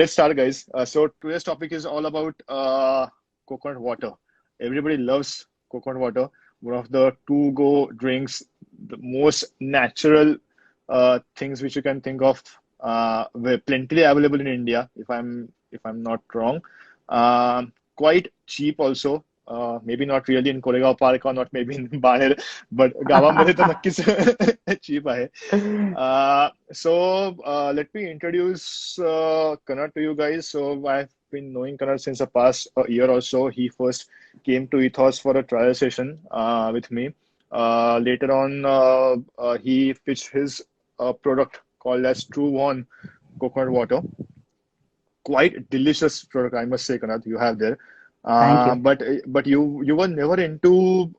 let's start, guys. So today's topic is all about coconut water. Everybody loves coconut water. One of the to-go drinks, the most natural things which you can think of. Were plenty available in India, if I'm not wrong. Quite cheap also. Maybe not really in Koregaon Park or not maybe in Baner, but गावामध्ये तर नक्कीच cheap आहे. So let me introduce Kannad to you guys. So I've been knowing Kannad since the past a year or so. He first came to Ethos for a trial session with me. Later on, he pitched his product called as True One coconut water. Quite delicious product, I must say, Kannad, you have there. Thank you. But you were never into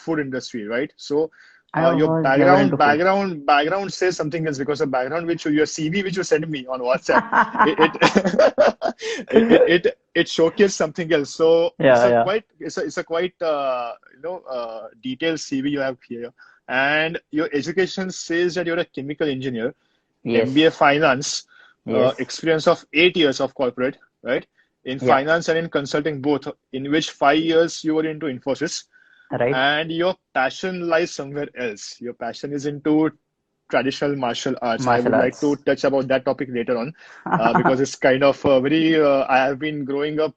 food industry, right? So I your was never into food. background says something else because the background which your CV which you sent me on WhatsApp, it it showcased something else. So Yeah, yeah. it's a quite detailed CV you have here, and your education says that you're a chemical engineer, MBA Yes, finance, yes. experience of 8 years of corporate, right? In Yeah, finance and in consulting both, in which 5 years you were into Infosys, right. and your passion lies somewhere else. Your passion is into traditional martial arts. I Martial would like to arts. touch about that topic later on because it's kind of very. I have been growing up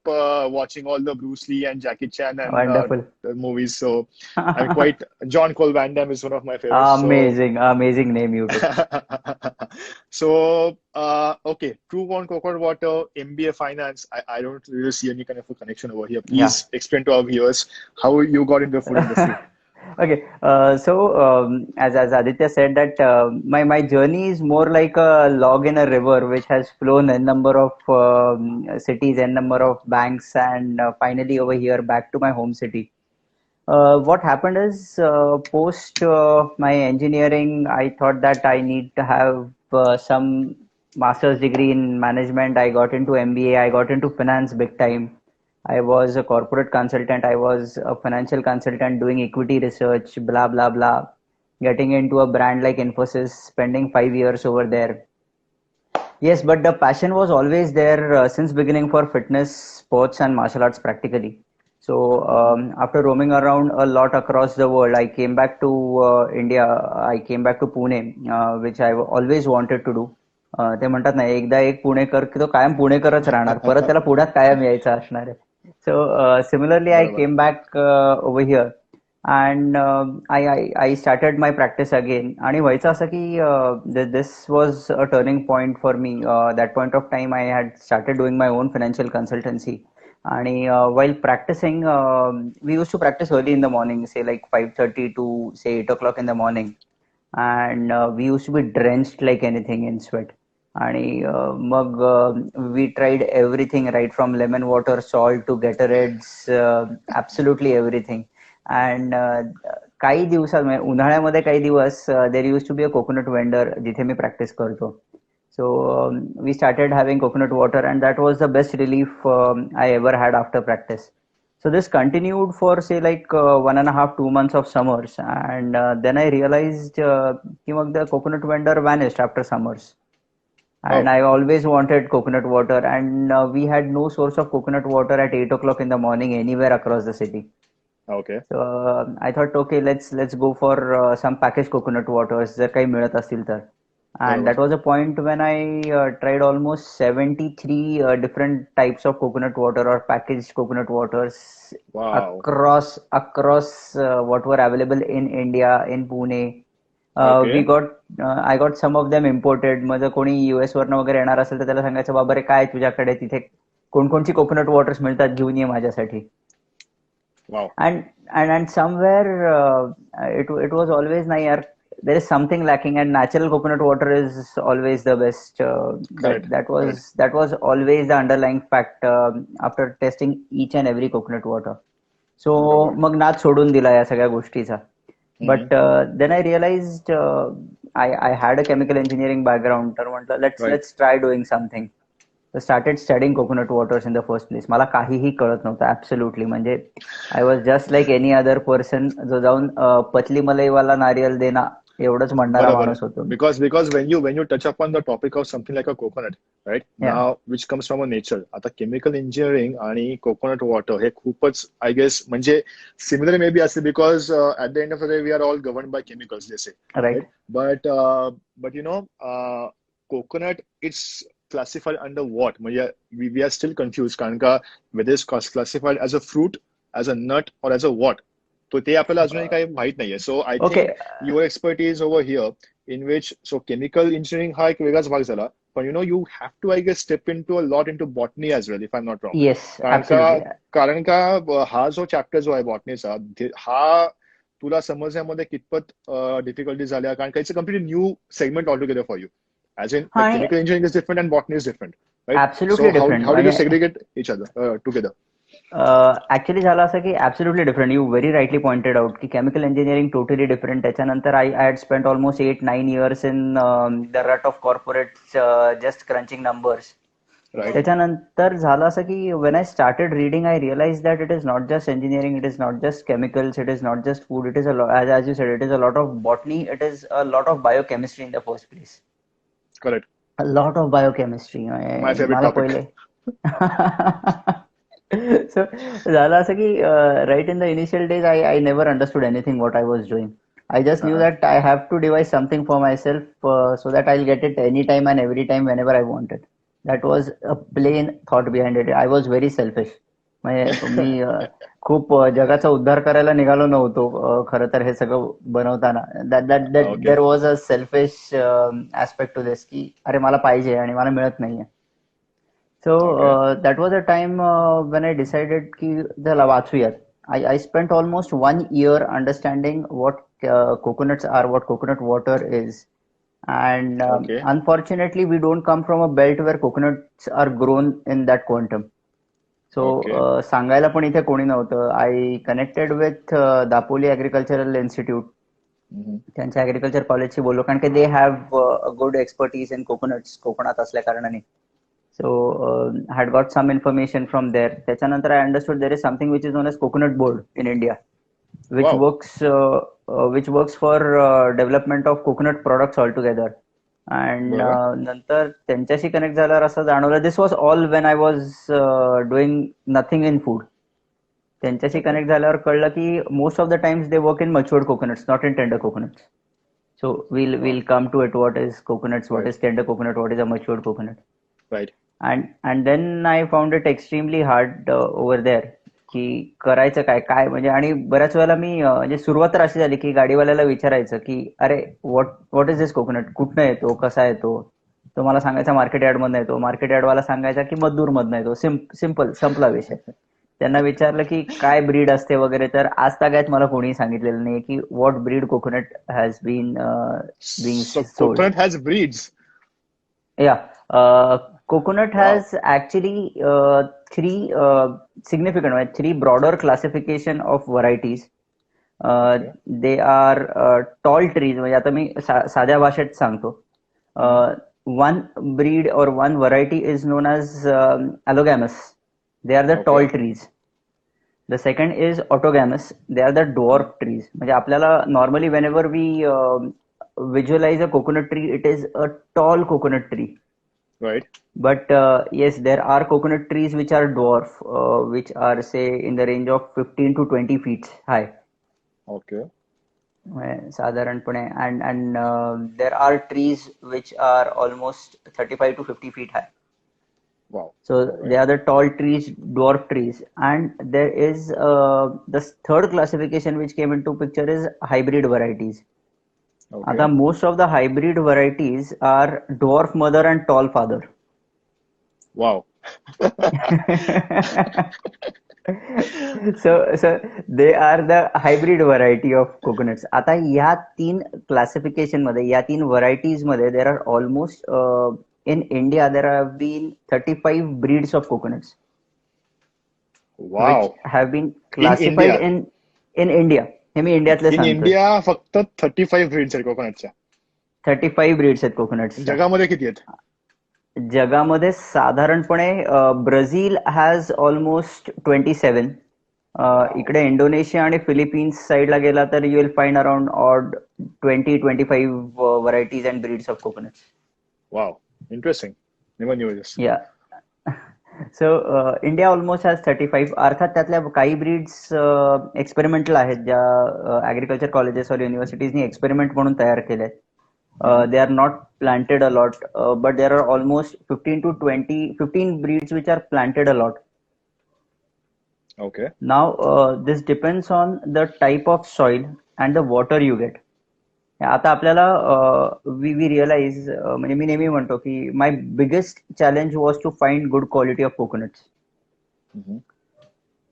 watching all the Bruce Lee and Jackie Chan and Wonderful. the movies, so I'm quite. John Cole Van Damme is one of my favorites. So Amazing, amazing name you took. So, okay, True One Coconut Water, MBA Finance. I don't really see any kind of a connection over here. Yeah. Please explain to our viewers how you got into the food industry. Okay, as Aditya said that my journey is more like a log in a river which has flown a number of cities, a number of banks, and finally over here back to my home city. What happened is post my engineering, I thought that I need to have some master's degree in management. I got into MBA. I got into finance big time. I was a corporate consultant. I was a financial consultant doing equity research, blah blah blah. Getting into a brand like Infosys, spending 5 years over there. Yes, but the passion was always there since beginning for fitness, sports, and martial arts practically. So after roaming around a lot across the world, I came back to India. I came back to Pune, which I always wanted to do. ते म्हणतात ना एकदा एक पुणेकर की तो कायम पुणेकरच राहणार परत त्याला पुण्यात कायम यायचं असणार आहे सो सिमिलरली आय बरोबर. Came back over here and I started my practice again आणि व्हायचं असं की this was a turning point for me that point of time I had started doing my own financial consultancy आणि while practicing we used to practice early in the morning say like 5:30 to say 8 o'clock in the morning and we used to be drenched like anything in sweat आणि मग we tried everything right from lemon water salt to Gatorades absolutely everything and काही दिवसात म्हणजे उन्हाळ्यामध्ये काही दिवस there used to be a coconut vendor जिथे मी practice करतो so we started having coconut water and that was the best relief I ever had after practice so this continued for say like 1.5 2 months of summers and then I realized कि मग the coconut vendor vanished after summers and Oh, I always wanted coconut water and we had no source of coconut water at 8 o'clock in the morning anywhere across the city. okay. So I thought, okay, let's go for some packaged coconut waters जर काही मिळत असतील तर. And that बरोबर. was a point when I tried almost 73 different types of coconut water or packaged coconut waters Wow. across what were available in India in Pune. We Okay. got I got some of them imported. मग जर कोणी US वरनं वगैरे येणार असेल तर त्याला सांगायचं बाबा रे काय तुझ्याकडे तिथे कोणकोणची कोकोनट वॉटर्स मिळतात घेऊन ये माझ्यासाठी. Wow. And somewhere it was always nahi yaar there is something lacking and natural coconut water is always the best that Correct. that Correct. was that was always the underlying fact after testing each and every coconut water so बरोबर. मग नाद सोडून दिला या सगळ्या गोष्टीचा Mm-hmm. but then I realized I had a chemical engineering background तर म्हटलं Right. let's try doing something so started studying coconut waters in the first place मला काहीही कळत नव्हतं ऍब्सोल्युटली म्हणजे I was just like any other person जो जाऊन पतली मलईवाला नारियल देना एवढंच म्हणणारा बरोबर. माणूस होतो. Because when you touch upon the topic of something like a coconut, right? या Now, which comes from a nature. आता केमिकल इंजिनिअरिंग आणि कोकोनट वॉटर हे खूपच आय गेस म्हणजे सिमिलर मे बी असेल because at the end of the day we are all govern by chemicals they say right. Right but you know coconut it's classified under what म्हणजे we are still confuse कारण का whether is classified as a fruit as a nut or as a what तो ते आपल्याला अजूनही काही माहित नाहीये so I okay. Think your expertise over here in which so chemical engineering हा एक वेगळाच भाग झाला पण you know you have to I guess step into a lot into botany as well if I am not wrong yes, कारण का absolutely. कारण का हा जो चॅप्टर जो आहे बॉटनीचा हा तुला समजण्यामध्ये कितपत डिफिकल्टी झाल्या कारण का it's a completely new segment all together for you as in हा, आणि chemical engineering is different and botany is different right absolutely so how different. How did you म्हणजे segregate each other together actually झालं असं की absolutely different. You very rightly pointed out की chemical engineering totally different. त्याच्यानंतर I had spent almost 8-9 years in the rut of corporate just crunching numbers. Right त्याच्यानंतर झालं असं की when I started reading I realize that it is not just engineering, it is not just chemicals, it is not just food, it is as you said, it is a lot of botany, it is a lot of biochemistry in the first place. Correct A lot of biochemistry. My favourite मला topic पहिले so झालं असं की right in the initial days I never understood anything what I was doing. I just knew that I have to devise something for myself so that I'll get it anytime and every time whenever I want it. That was a plain thought behind it. I was very selfish. म्हणजे मी खूप जगाचा उद्धार करायला निघालो नव्हतो खरं तर हे सगळं बनवताना. That okay there was a selfish aspect to this की अरे मला पाहिजे आणि मला मिळत नाहीये. So okay that was a time when I decided ki चला वाचूयात. I spent almost 1 year understanding what coconuts are, what coconut water is. And okay unfortunately, we don't come from a belt where coconuts are grown in that quantum. So okay सांगायला पण इथे कोणी नव्हतं. I connected with Dapoli Agricultural Institute. त्यांच्या agriculture कॉलेजशी बोललो कारण की they have good expertise in coconuts कोकणात असल्या कारणाने. So had got some information from there. त्याच्यानंतर I understood there is something which is known as Coconut Board in India, which wow works for development of coconut products altogether. And बरं नंतर त्यांच्याशी connect झाल्यावर असं जाणवलं this was all when I was doing nothing in food. त्यांच्याशी okay connect झाल्यावर कळलं की most of the times they work in matured coconuts, not in tender coconuts. So we'll wow come to it. What is coconuts? What right is tender coconut? What is a matured coconut? Right And then I found it extremely hard over there की करायचं काय काय म्हणजे. आणि बऱ्याच वेळेला मी म्हणजे सुरुवात तर अशी झाली की गाडीवाल्याला विचारायचं की अरे व्हॉट इज दिस कोकोनट, कुठनं येतो, कसा येतो. तो मला सांगायचा मार्केट यार्ड मधनं येतो. मार्केट यार्डवाला सांगायचा की मद्दूर मधनं येतो. सिम्पल संपला विषय. त्यांना विचारलं की काय ब्रीड असते वगैरे तर आज तागायत मला कोणीही सांगितलेलं नाही की what breed coconut has been being so sold. Coconut has breeds Yeah, coconut wow has actually three significant, right, three broader classification of varieties. Okay They are tall trees. म्हणजे आता मी साध्या भाषेत सांगतो. One breed or one variety is known as allogamous. They are the okay tall trees. The second is autogamous. They are the dwarf trees. म्हणजे आपल्याला normally whenever we visualize a coconut tree, it is a tall coconut tree. Right But yes, there are coconut trees which are dwarf, which are say in the range of 15 to 20 feet high. Okay साधारणपणे. And there are trees which are almost 35 to 50 feet high. Wow So they right are the tall trees, dwarf trees. And there is the third classification which came into picture is hybrid varieties. Okay आता most of the hybrid varieties are dwarf mother and tall father. Wow So they are the hybrid variety of coconuts. आता या तीन classification मध्ये, या तीन varieties मध्ये there are almost in India there have been 35 breeds of coconuts which wow have been in classified India in India. हे मी इंडियातले इन सांगतोय. India फक्त 35 breeds आहेत कोकोनटच्या 35 ब्रीड्स आहेत कोकोनट्सच्या. जगामध्ये किती आहेत जगामध्ये साधारणपणे ब्राझील हॅज ऑलमोस्ट 27. इकडे इंडोनेशिया आणि फिलिपिन्स साईडला गेला तर you will find around odd 20-25 varieties and breeds of coconuts. Wow, interesting. Never knew this. या सो इंडिया ऑलमोस्ट हॅज 35. अर्थात त्यातल्या काही ब्रीड्स एक्सपेरिमेंटल आहेत ज्या ॲग्रिकल्चर कॉलेजेस और युनिव्हर्सिटीजनी एक्सपेरिमेंट म्हणून तयार केले आहेत. They are not planted a lot, but there are almost 15 breeds which are planted a lot. Okay. Now, this depends on the type of soil and the water you get. आता आपल्याला we realise म्हणजे मी नेहमी म्हणतो की my biggest challenge was to find good quality of coconuts.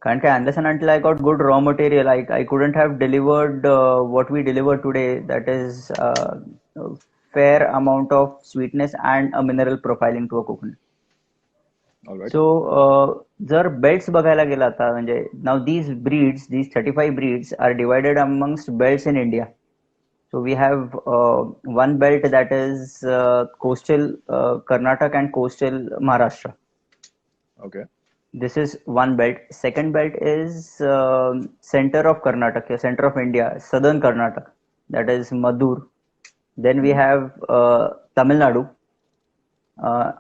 कारण की Anderson until I got good raw material I couldn't have delivered what we deliver today, that is fair amount of sweetness and a mineral profiling to a coconut. Alright. So जर belts बघायला गेला आता म्हणजे now these 35 breeds are divided amongst belts in India. So we have one belt that is coastal Karnataka and coastal Maharashtra. Okay. This is one belt. Second belt is center of Karnataka, center of India, southern Karnataka. That is Madur. Then we have Tamil Nadu.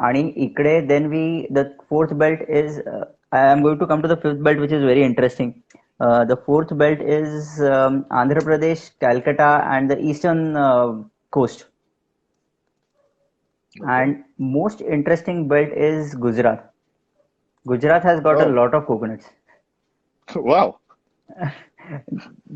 आणि इकडे then the fourth belt is, I am going to come to the fifth belt which is very interesting. The fourth belt is Andhra Pradesh, Calcutta and the eastern coast. Okay. And most interesting belt is Gujarat. Gujarat has got a lot of coconuts. Wow.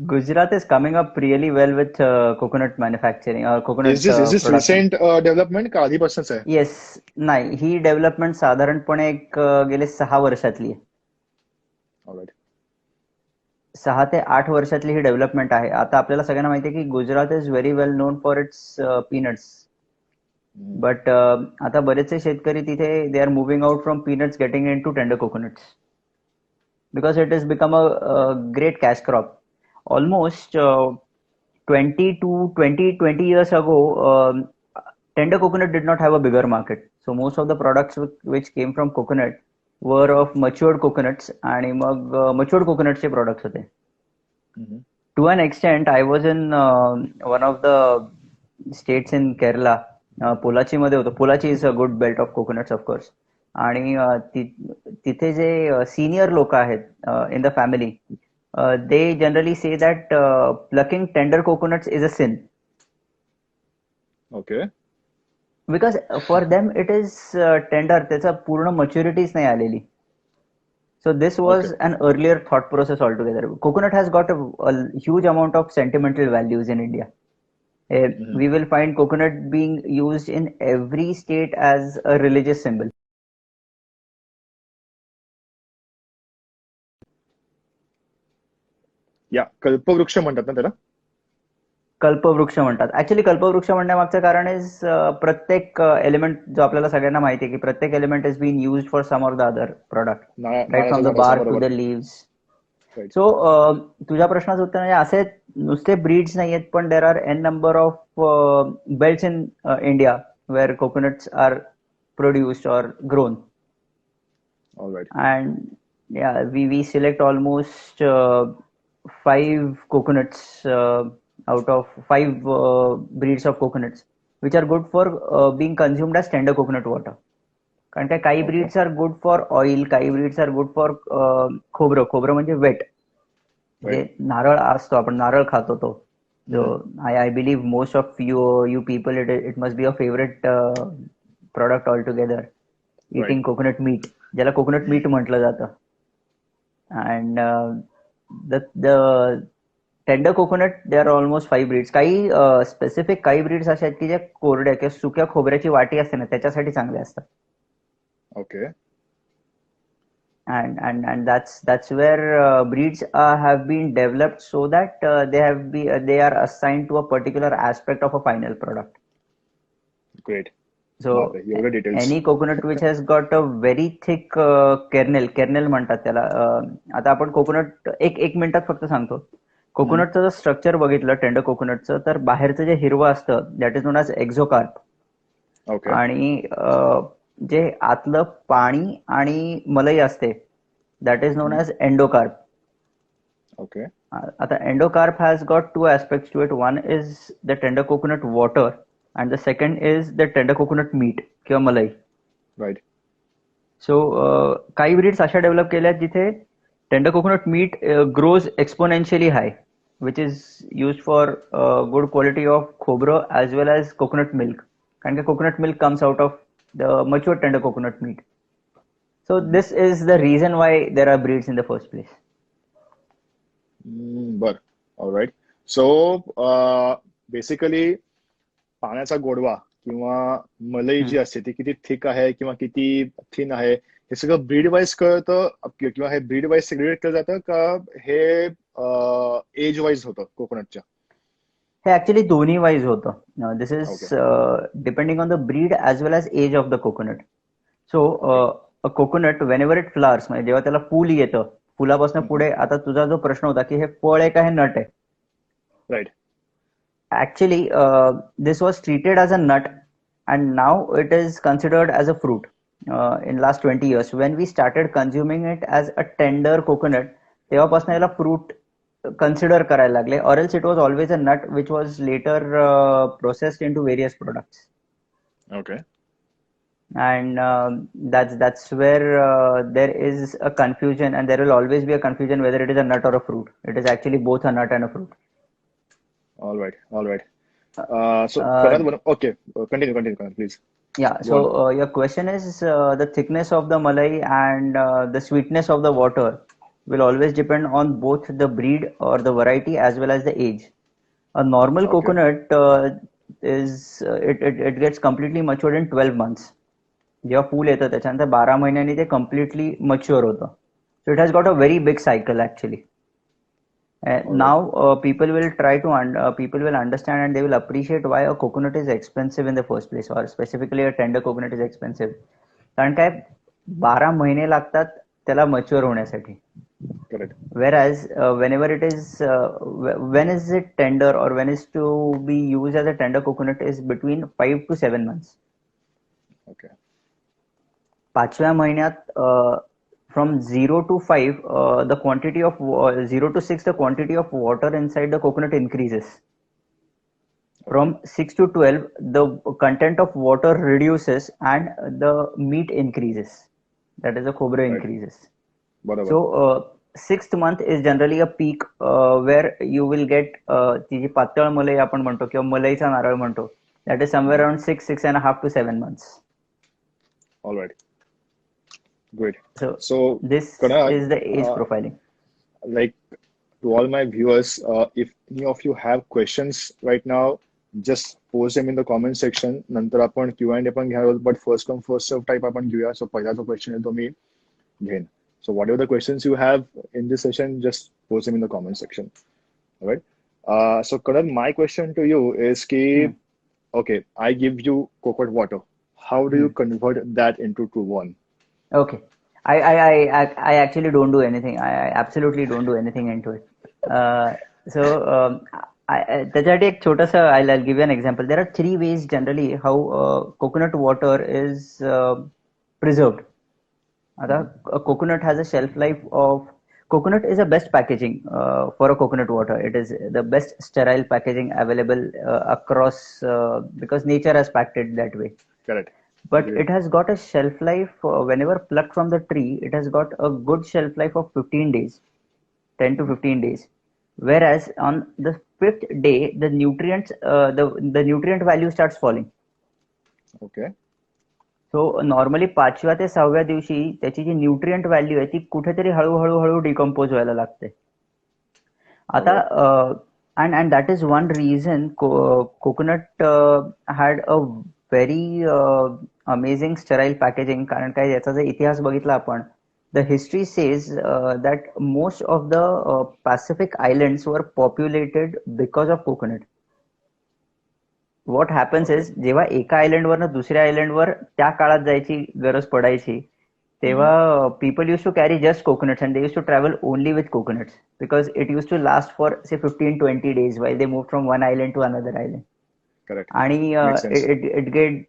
Gujarat is coming up really well with coconut manufacturing. Coconut is this recent development का आधीपासूनच आहे? Yes. नाही, ही development साधारणपणे एक गेले 6 वर्षातली आहे. Alright. 6 ते 8 वर्षातली ही development आहे. आता आपल्याला सगळ्यांना माहिती आहे की Gujarat is very well known for its peanuts. But आता बरेचसे शेतकरी तिथे they are moving out from peanuts getting into tender coconuts. Because it has become a great cash crop. Almost 20 years ago, tender coconut did not have a bigger market. So most of the products which came from coconut were of matured coconuts आणि मग matured coconuts चे products होते. To an extent, I was in one of the states in Kerala. Pollachi मध्ये होतो. Pollachi is a good belt of coconuts of course. आणि तिथे जे senior लोक आहेत in the family, they generally say that plucking tender coconuts is a sin. Okay. Because for them it is tender, त्याचा पूर्ण मच्युरिटीच नाही आलेली. So this was an earlier thought process altogether. Coconut has got a huge amount of sentimental values in India. We will find coconut being used in every state as a religious symbol. या कल्पवृक्ष म्हणतात ना त्याला? कल्पवृक्ष म्हणतात. Actually कल्पवृक्ष म्हणण्यामागचं कारण is प्रत्येक element, जो आपल्याला सगळ्यांना माहिती आहे की प्रत्येक element is been used for some or the other product, right from the bark to the leaves. So तुझ्या प्रश्नाचं उत्तर म्हणजे असे नुसते ब्रीड्स नाही आहेत, पण there are an number of belts in India where coconuts are produced or grown. And yeah, we select almost 5 coconuts out of 5 breeds of coconuts which are good for being consumed as tender coconut water. कारण काय काही breeds are good for oil, काही breeds are good for खोबरं. खोबरं म्हणजे wait, म्हणजे नारळ असतो, आपण नारळ खातो तो जो. I believe most of you people it must be a favourite product all together, eating coconut meat, ज्याला कोकोनट मीट म्हटलं जातं. And the tender coconut, there are almost 5 breeds. काही स्पेसिफिक काही ब्रीड्स अशा आहेत की ज्या कोरड्या किंवा सुक्या खोबऱ्याची वाटी असते ना त्याच्यासाठी चांगले असतात. Okay. and that's where breeds have been developed so that they are assigned to a particular aspect of a final product. Great. So any coconut which has got a very thick kernel म्हणतात त्याला. आता आपण coconut एक मिनिटात फक्त सांगतो. कोकोनटचं जर structure बघितलं टेंडर कोकोनटचं, तर बाहेरचं जे हिरवं असतं दॅट इज नोन ॲज एक्झोकार्प. आणि जे आतलं पाणी आणि मलई असते that is known as endocarp. Okay. आता endocarp has got two aspects to it. One is the tender coconut water, and the second is the tender coconut meat किंवा मलाई. Right. सो काही ब्रीड्स अशा डेव्हलप केल्या आहेत जिथे tender coconut meat grows exponentially high, which is use for good quality of खोबरं as well as coconut milk, कारण की coconut milk comes out of the mature tender coconut meat. So this is the reason why there are breeds in the first place. बर. All right. So basically पाण्याचा गोडवा किंवा मलाई जी असते ती किती थिक आहे किंवा किती थिन आहे हे सगळं ब्रीड वाईज कळतं किंवा हे ब्रीड वाईज सेग्रिगेट केलं जातं का हे एज वाईज होतं कोकोनटच्या? हे ऍक्च्युली दोन्ही वाईज होतं. This is depending on the breed as well as age of the coconut. So coconut whenever it flowers, म्हणजे जेव्हा त्याला फुल येतं, फुलापासून पुढे, आता तुझा जो प्रश्न होता की हे फळ आहे का हे नट आहे, right. actually this was treated as a nut and now it is considered as a fruit in last 20 years. When we started consuming it as a tender coconut, तेव्हापासून याला fruit consider करायला लागले, or else it was always a nut which was later processed into various products. Okay. And that's where there is a confusion, and there will always be a confusion whether it is a nut or a fruit. It is actually both a nut and a fruit. All right. So, okay, continue, please. Yeah, so your question is the thickness of the malai and the sweetness of the water will always depend on both the breed or the variety as well as the age. A normal coconut it gets completely matured in 12 months. जेव्हा फूल येतं त्याच्यानंतर 12 महिन्यांनी ते completely mature होतं. So it has got a very big cycle actually. Now people will understand and they will appreciate why a coconut is expensive in the first place, or specifically a tender coconut is expensive. कारण काय 12 महिने लागतात त्याला mature होण्यासाठी. Correct. Whereas whenever it is when is it tender or when is to be used as a tender coconut is between 5 to 7 months. Okay. 5व्या महिन्यात from 0 to 5, the quantity of 0 to 6, the quantity of water inside the coconut increases. From 6 to 12, the content of water reduces and the meat increases. That is, the khobra increases. Barabar. So, 6th month is generally a peak where you will get ती जी पातळ मलाई आपण म्हणतो किंवा मलईचा नारळ म्हणतो, that is somewhere around 6.5 to 7 months. All right. Great. So this is the age profiling. Like, to all my viewers, if any of you have questions right now, just post them in the comment section. नंतर आपण Q&A पण घ्याल, but first come first serve type आपण घेऊया. So पहिला जो question आहे तो मी घेईन. So whatever the questions you have in this session, just post them in the comment section. All right. So Karan, my question to you is ki, okay, I give you coconut water. How do you convert that into true one? Okay, I actually don't do anything. I absolutely don't do anything into it. So त्याच्यासाठी एक छोटंसं I'll give you an example. There are 3 ways generally how coconut water is preserved. आता coconut has a shelf life of, coconut is a best packaging for a coconut water. It is the best sterile packaging available across because nature has packed it that way. Correct. But it has got a shelf life whenever plucked from the tree, it has got a good shelf life of 15 days, 10 to 15 days. Whereas on the 5th day, the nutrients, the nutrient value starts falling. Okay. So normally 5व्या ते 6व्या दिवशी त्याची जी nutrient value आहे ती कुठेतरी हळूहळू decompose व्हायला लागते. आता and that is one reason coconut had a very amazing sterile packaging. कारण काय, याचा जर इतिहास बघितला आपण, the history says that most of the Pacific islands were populated because of coconut. What happens is, जेव्हा एका आयलंड वरनं दुसऱ्या आयलंड वर त्या काळात जायची गरज पडायची तेव्हा people used to carry just coconuts and they used to travel only with coconuts because it used to last for say 15-20 days while they moved from one island to another island. Correct. आणि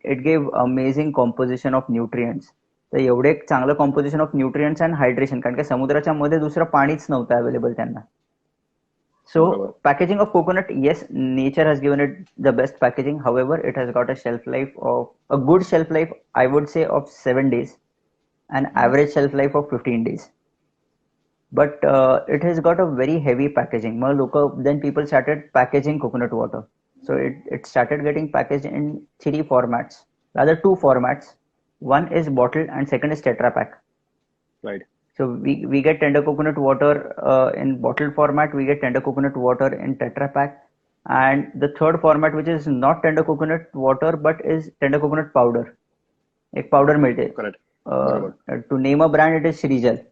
it gave amazing composition of nutrients. तर एवढे चांगलं composition of nutrients and hydration, कारण की समुद्राच्या मध्ये दुसरं पाणीच नव्हतं अवेलेबल त्यांना. So packaging of coconut, yes, nature has given it the best packaging. However, it has got a shelf life of a good shelf life, I would say, of 7 days, an average shelf life of 15 days. But it has got a very heavy packaging. Then people started packaging coconut water. So it started getting packaged in three formats, rather two formats. One is bottle and second is Tetra Pak. Right. So we get tender coconut water in bottle format, we get tender coconut water in Tetra Pak, and the third format, which is not tender coconut water but is tender coconut powder. एक powder मिळते. Correct. To name a brand, it is Shrijal.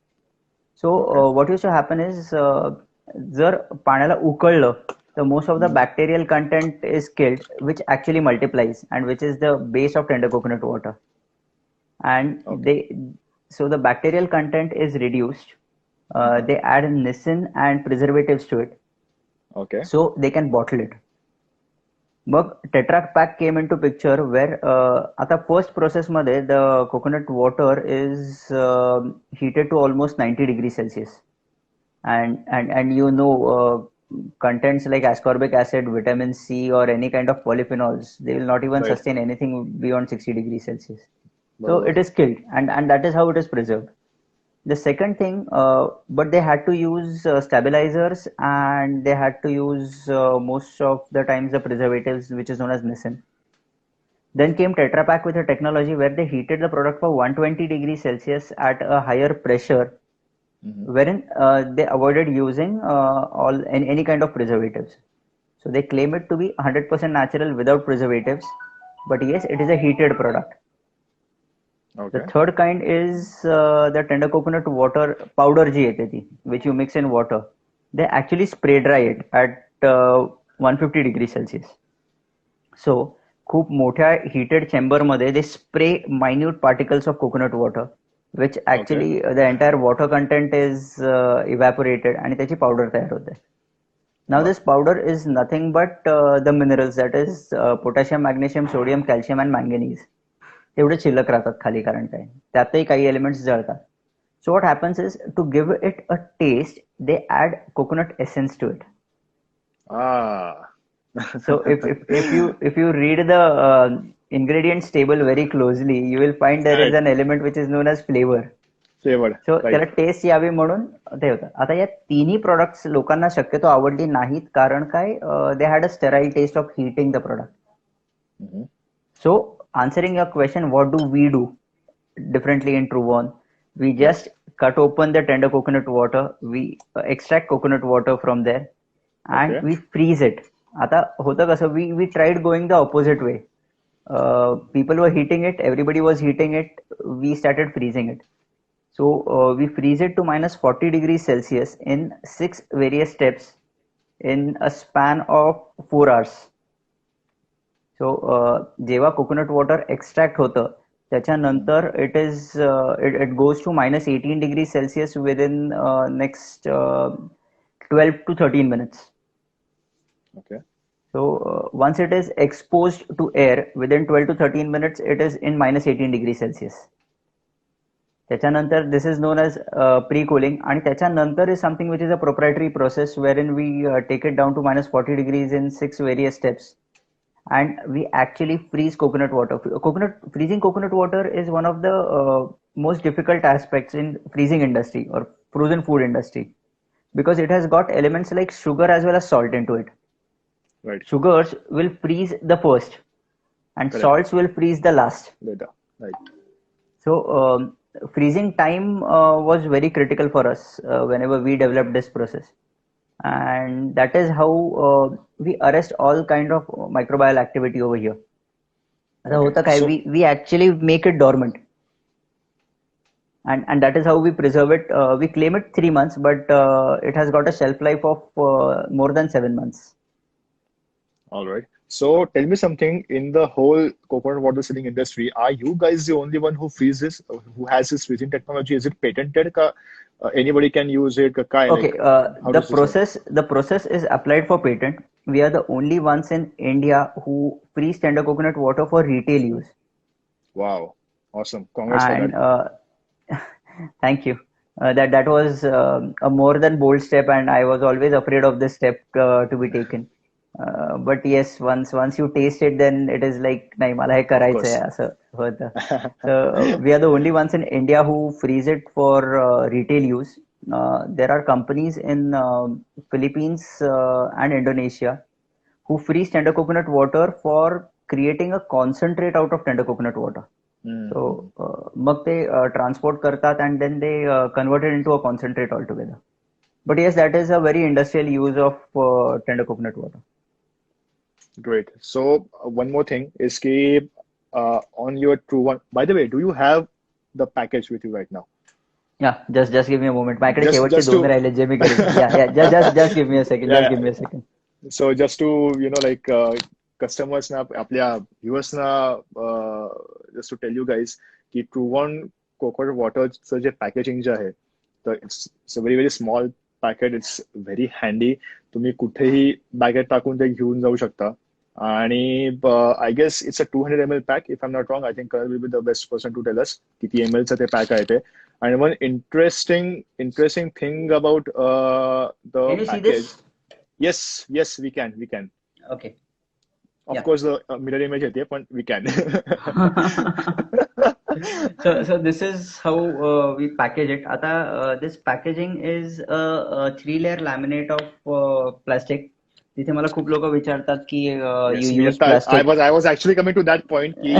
So what used to happen is जर पाण्याला उकळलं, the most of the bacterial content is killed, which actually multiplies and which is the base of tender coconut water. And so the bacterial content is reduced. They add nisin and preservatives to it. Okay. So they can bottle it. But Tetra Pak came into picture where आता first process मध्ये the coconut water is heated to almost 90 degrees Celsius, and you know contents like ascorbic acid, vitamin C, or any kind of polyphenols, they will not even sustain anything beyond 60 degrees Celsius. So it is killed, and that is how it is preserved. The second thing, but they had to use stabilizers, and they had to use most of the times the preservatives, which is known as nisin. Then came Tetra Pak with a technology where they heated the product for 120 degrees Celsius at a higher pressure, wherein they avoided using any kind of preservatives. So they claim it to be 100% natural without preservatives, but yes, it is a heated product. Okay. The third kind is the tender coconut water powder जी येते ती, which you mix in water. They actually spray dry it at 150 degrees Celsius. So खूप मोठ्या heated chamber मध्ये they spray minute particles of coconut water, which actually the entire water content is evaporated आणि त्याची powder तयार होते. Now this powder is nothing but the minerals, that is potassium, magnesium, sodium, calcium and manganese. तेवढे शिल्लक राहतात खाली, कारण काय त्यातही काही elements जळतात. So what happens is, to give it a taste, they add coconut essence to it. So if you read the ingredients table very closely, you will find there is an element which is known as flavor. So त्याला test यावी म्हणून ते होतं. आता या तिन्ही products लोकांना शक्यतो आवडली नाहीत, कारण काय, they had a sterile taste of heating the product. So answering your question, what do we do differently in Truvon? We just cut open the tender coconut water, we extract coconut water from there, and we freeze it. आता होतं कसं, we tried going the opposite way. People were heating it, everybody was heating it, we started freezing it. So we freeze it to minus 40 degrees Celsius in 6 various steps in a span of 4 hours. So जेव्हा coconut water extract होतं त्याच्यानंतर it goes to minus 18 degrees Celsius within next 12 to 13 minutes. Okay. So once it is exposed to air within 12 to 13 minutes, it is in minus 18 degrees Celsius. त्याच्यानंतर this is known as pre-cooling, आणि त्याच्यानंतर is something which is a proprietary process wherein we take it down to minus 40 degrees in 6 various steps. And we actually freeze coconut water. Freezing coconut water is one of the most difficult aspects in freezing industry or frozen food industry, because it has got elements like sugar as well as salt into it. Right. Sugars will freeze the first, and salts will freeze the last. Later. Right. So freezing time was very critical for us whenever we developed this process. And that is how we arrest all kind of microbial activity over here. We actually make it dormant, and that is how we preserve it. We claim it 3 months, but it has got a shelf life of more than 7 months. All right. So tell me something, in the whole coconut water selling industry, are you guys the only one who freezes, who has this freezing technology? Is it patented? Anybody can use it? Okay. The process is applied for patent. We are the only ones in India who freeze tender coconut water for retail use. Wow. Awesome. Congrats for that. Thank you. that was a more than bold step, and I was always afraid of this step to be taken. But yes, once you taste it, then it is like नाही मला हे Of करायचं आहे course. असं होतं. So we are the only ones in India who freeze it for retail use. There are companies in Philippines and Indonesia who freeze tender coconut water for creating a concentrate out of tender coconut water. So Mhm. मग ते transport करतात and then they convert it into a concentrate altogether. But yes, that is a very industrial use of tender coconut water. Great. So one more thing is कि on your True One. By the way, do you have the package with you right now? Yeah, just give me a moment. माझ्याकडे Just शेवटचे just दोन to राहिले जे मी करेन. Yeah, just give me a second. Just yeah. give me a second. So just to like customers ना आपल्या viewers ना just to tell you guys की True One coconut water चं जे packaging जे आहे तर it's a very small packet. It's very handy. तुम्ही कुठेही बॅगेत टाकून ते घेऊन जाऊ शकता. आणि I guess it's a 200 ml pack if I am not wrong. I think Karan will be the best person to tell us किती ml चं ते पॅक आहे ते. And one interesting thing about the Can you see package. this? Yes, we can. Okay. Of Yeah. course, the mirror image येते, पण we can. So this is how we package it. आता this packaging is a three-layer laminate of plastic. तिथे मला खूप लोक विचारतात की you Yes, me use आता plastic. I was actually coming to that point कि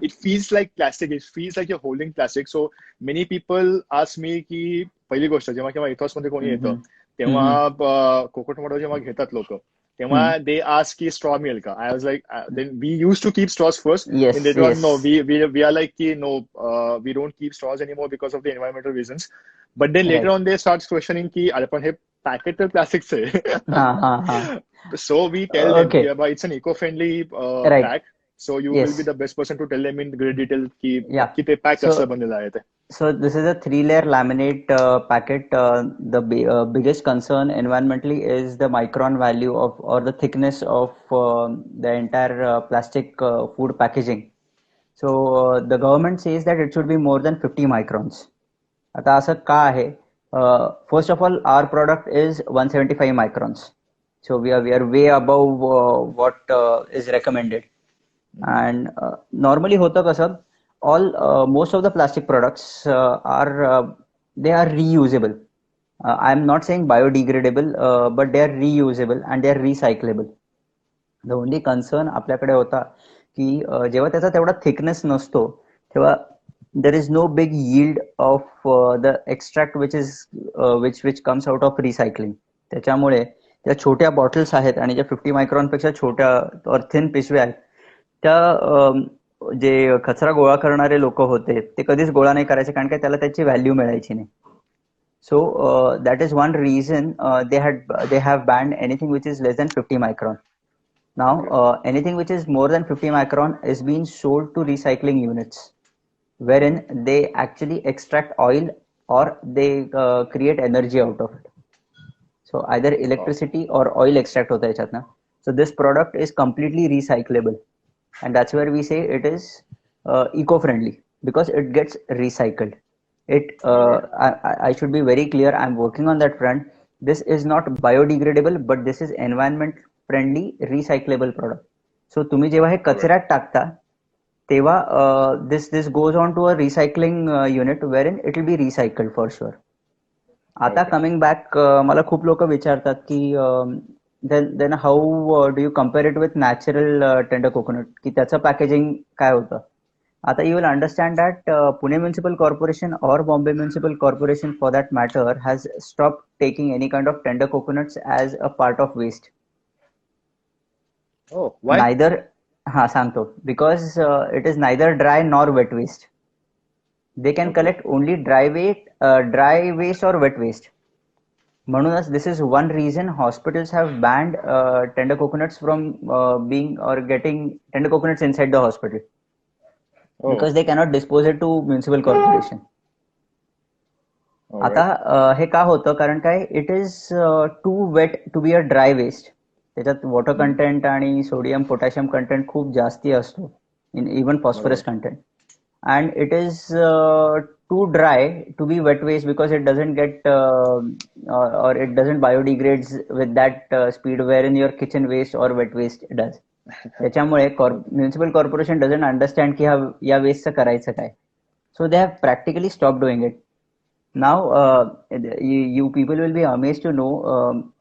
it feels like plastic. It feels like you're holding plastic. So many people ask me की पहिली गोष्ट जेव्हा केव्हा इथॉस मध्ये कोणी येतं हम्म. तेव्हा कोकोनट वॉटर जेव्हा घेतात लोक तेव्हा हम्म. they ask की straw मिळेल का. I was like then we used to keep straws first. In Yes, later on no, yes. we are like कि no, we don't keep straws anymore because of the environmental reasons. But then later Right. on they start questioning की अरे पण हे packet तर प्लास्टिकचं हा. आहे. So we tell them Okay. कि अब it's an eco-friendly Right. pack. So you will be Yes. the best person to tell them in great detail कि Yeah. नक्की ते pack कसं So बनलेलं आहे ते. So this is a three-layer laminate packet. The biggest concern environmentally is the micron value of or the thickness of the entire plastic food packaging. So the government says that it should be more than 50 microns. आता असं का आहे? First of all, our product is 175 microns. So we are way above what is recommended. And normally होतं कसं all most of the plastic products are they are reusable. I am not saying biodegradable, but they are reusable and they are recyclable. The only concern आपल्याकडे होता की जेव्हा त्याचा तेवढा thickness नसतो तेव्हा there is no big yield of the extract which comes out of recycling. त्याच्यामुळे त्या छोट्या बॉटल्स आहेत आणि ज्या 50 मायक्रॉन पेक्षा छोट्या और थिन पिशव्या आहेत त्या जे कचरा गोळा करणारे लोक होते ते कधीच गोळा नाही करायचे कारण का त्याला त्याची व्हॅल्यू मिळायची नाही. So that is one reason they have banned anything which is less than 50 micron. Now anything which is more than 50 micron is being sold to recycling units wherein they actually extract oil or they create energy out of it. So either electricity or oil extract होता है याच्यातनं. So this product is completely recyclable, and that's where we say it is eco-friendly because it gets recycled. I should be very clear. I'm working on that front. This is not biodegradable, but this is environment friendly, recyclable product. So तुम्ही जेव्हा हे कचऱ्यात टाकता तेव्हा this goes on to a recycling unit wherein it will be recycled for sure. आता coming back मला खूप लोक विचारतात की then how do you compare it with natural tender coconut की त्याचं पॅकेजिंग काय होतं. आता you will understand that Pune municipal corporation और Bombay municipal corporation for that matter has stop taking any kind of tender coconuts as a part of waste. Neither हा सांगतो because it is neither dry nor wet waste. They can collect only dry waste or wet waste. म्हणूनच this is one reason hospitals have banned tender coconuts from being or getting tender coconuts inside the hospital because they cannot dispose it to municipal corporation. आता हे का होतं कारण काय it is too wet to be a dry waste. त्याच्यात water content आणि sodium potassium content खूप जास्ती असतो in even phosphorus content. And it is too dry to be wet waste because it doesn't get or it doesn't biodegrades with that speed wherein your kitchen waste or wet waste does. त्याच्यामुळे municipal corporation doesn't understand की या वेस्टचं करायचं काय. So they have practically stop doing it. Now you people will be amaze to know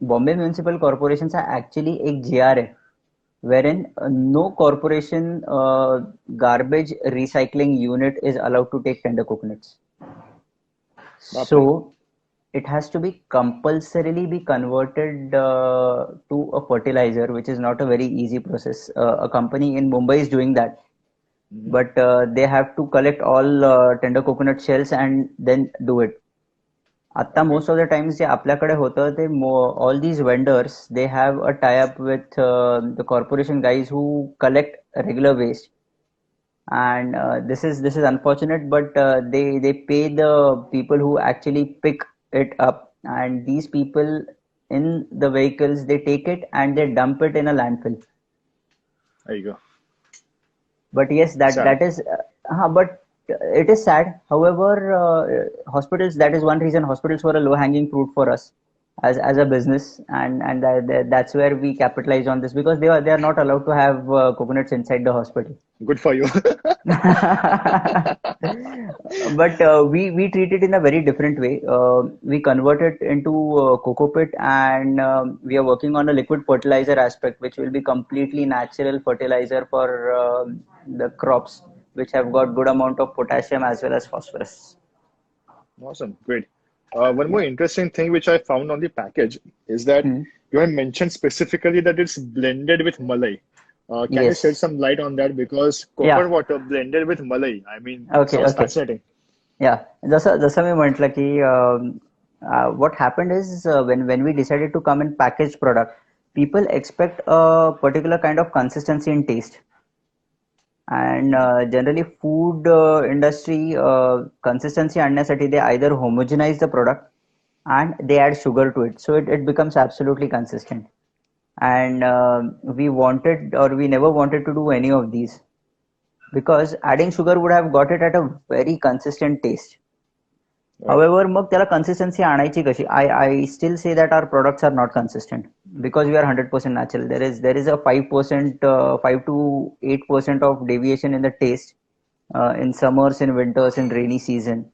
Bombay municipal कॉर्पोरेशनचा actually एक GR आहे wherein no corporation garbage recycling unit is allowed to take tender coconuts. So it has to be compulsorily be converted to a fertilizer, which is not a very easy process. A company in Mumbai is doing that, but they have to collect all tender coconut shells and then do it. आता most of the times जे आपल्याकडे होतं ते all these vendors they have a tie up with the corporation guys who collect regular waste and this is unfortunate, but they pay the people who actually pick it up, and these people in the vehicles, they take it and they dump it in a landfill. There you go. But yes, that is but it is sad. However, hospitals, that is one reason hospitals were a low hanging fruit for us as a business, and that's where we capitalize on this, because they are not allowed to have coconuts inside the hospital. Good for you. But we treat it in a very different way. We convert it into coco pit, and we are working on a liquid fertilizer aspect, which will be completely natural fertilizer for the crops, which have got good amount of potassium as well as phosphorus. Awesome, great. One more interesting thing which I found on the package is that you have mentioned specifically that it's blended with malai. Can you shed some light on that? Because coconut water blended with malai, I mean, sounds fascinating. Yeah, जसं मी म्हटलं की what happened is when we decided to come in packaged product, people expect a particular kind of consistency in taste. And generally food industry consistency आणण्यासाठी they either homogenize the product and they add sugar to it, so it becomes absolutely consistent. And we wanted, or we never wanted to do any of these, because adding sugar would have got it at a very consistent taste. However, मग त्याला consistency आणायची कशी? I still say that our products are not consistent because we are 100% natural. There is a 5%, 5 to 8% of deviation in the taste in summers, in winters, in rainy season.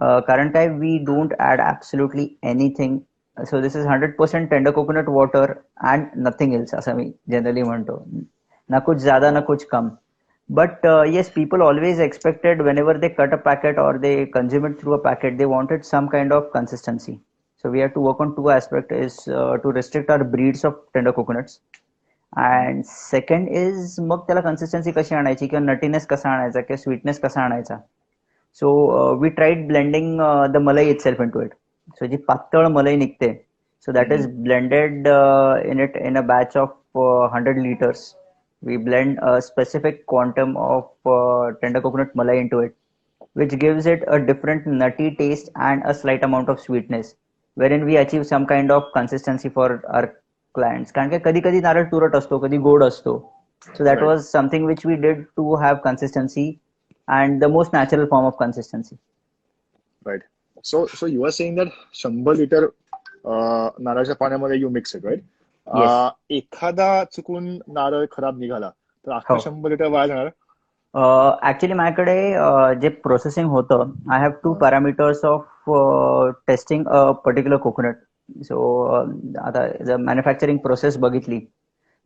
Current time we don't add absolutely anything. So this is 100% tender coconut water and nothing else. असं मी generally म्हणतो. ना कुछ ज़्यादा ना कुछ कम. But yes, people always expected whenever they cut a packet or they consume it through a packet, they wanted some kind of consistency. So we have to work on two aspects: is to restrict our breeds of tender coconuts, and second is मग त्याला consistency कशी आणायची, किंवा nuttiness कसा आणायचा, किंवा sweetness कसा आणायचा. So we tried blending the malai itself into it. So जी पातळ मलाई निघते, so that is blended in a batch of 100 liters. We blend a specific quantum of tender coconut malai into it, which gives it a different nutty taste and a slight amount of sweetness, wherein we achieve some kind of consistency for our clients. कारण की कधी कधी नारळ तुरट असतो, कधी गोड असतो. So that was something which we did to have consistency and the most natural form of consistency. Right. So you are saying that 100 liter नारळाच्या पाण्यामध्ये you mix it, right? एखादा चुकून नारळ खराब निघाला तर अख्खा 100 लिटर वाया जाणार? ऍक्च्युली माझ्याकडे जे प्रोसेसिंग होतं, I have two parameters of testing a particular coconut. So आता जर मॅन्युफॅक्चरिंग प्रोसेस बघितली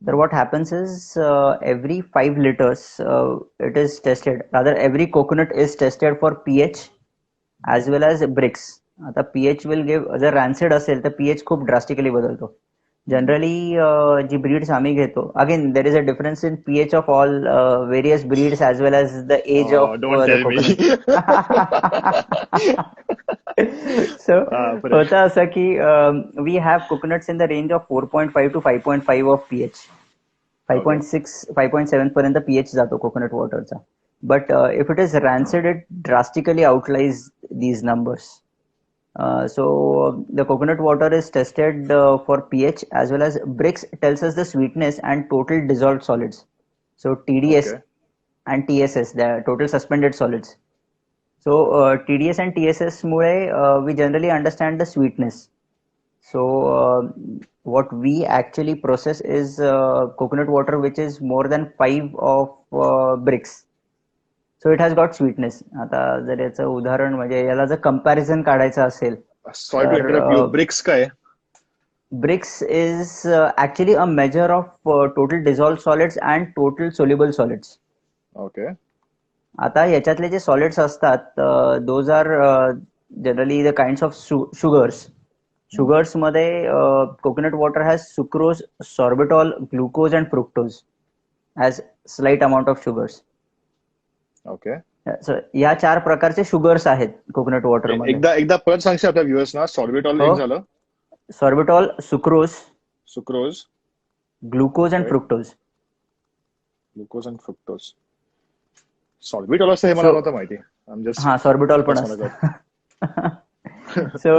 तर what happens is every 5 liters it is tested, rather every coconut is tested for pH as well as Brix. आता pH will give, जर rancid असेल तर pH खूप drastically बदलतो. जनरली जी ब्रीड्स आम्ही घेतो, again there is a difference in pH of all various breeds as well as the age of the coconut. So होतं असं की we have coconuts in the range of 4.5 to 5.5 of pH. 5.6 5.7 पर्यंत pH जातो coconut वॉटरचा. But if it is rancid it drastically outlies these numbers. So the coconut water is tested for pH as well as Brix tells us the sweetness and total dissolved solids. So TDS and TSS, the total suspended solids. So TDS and TSS Mule we generally understand the sweetness. So what we actually process is coconut water which is more than 5 of bricks. So it has got sweetness. आता जर याचं उदाहरण म्हणजे याला जर comparison काढायचं असेल Sorry to तर interrupt you. Bricks काय आहे? bricks is actually a measure of total dissolved solids and total soluble solids. Okay. आता याच्यातले जे सॉलिड्स असतात those are generally the kinds of sugars. Sugars मध्ये coconut water has sucrose, sorbitol, glucose and fructose as slight amount of sugars. Okay. या 4 प्रकारचे sugars आहेत coconut water मध्ये. एकदा परत सांगशील आपल्या व्ह्युअर्स ना? सॉर्बिटॉल एक झालं, sorbitol, sucrose, glucose and fructose. Sorbitol असं हे मला नव्हतं माहिती. हा, सॉर्बिटॉल पण असतं. सो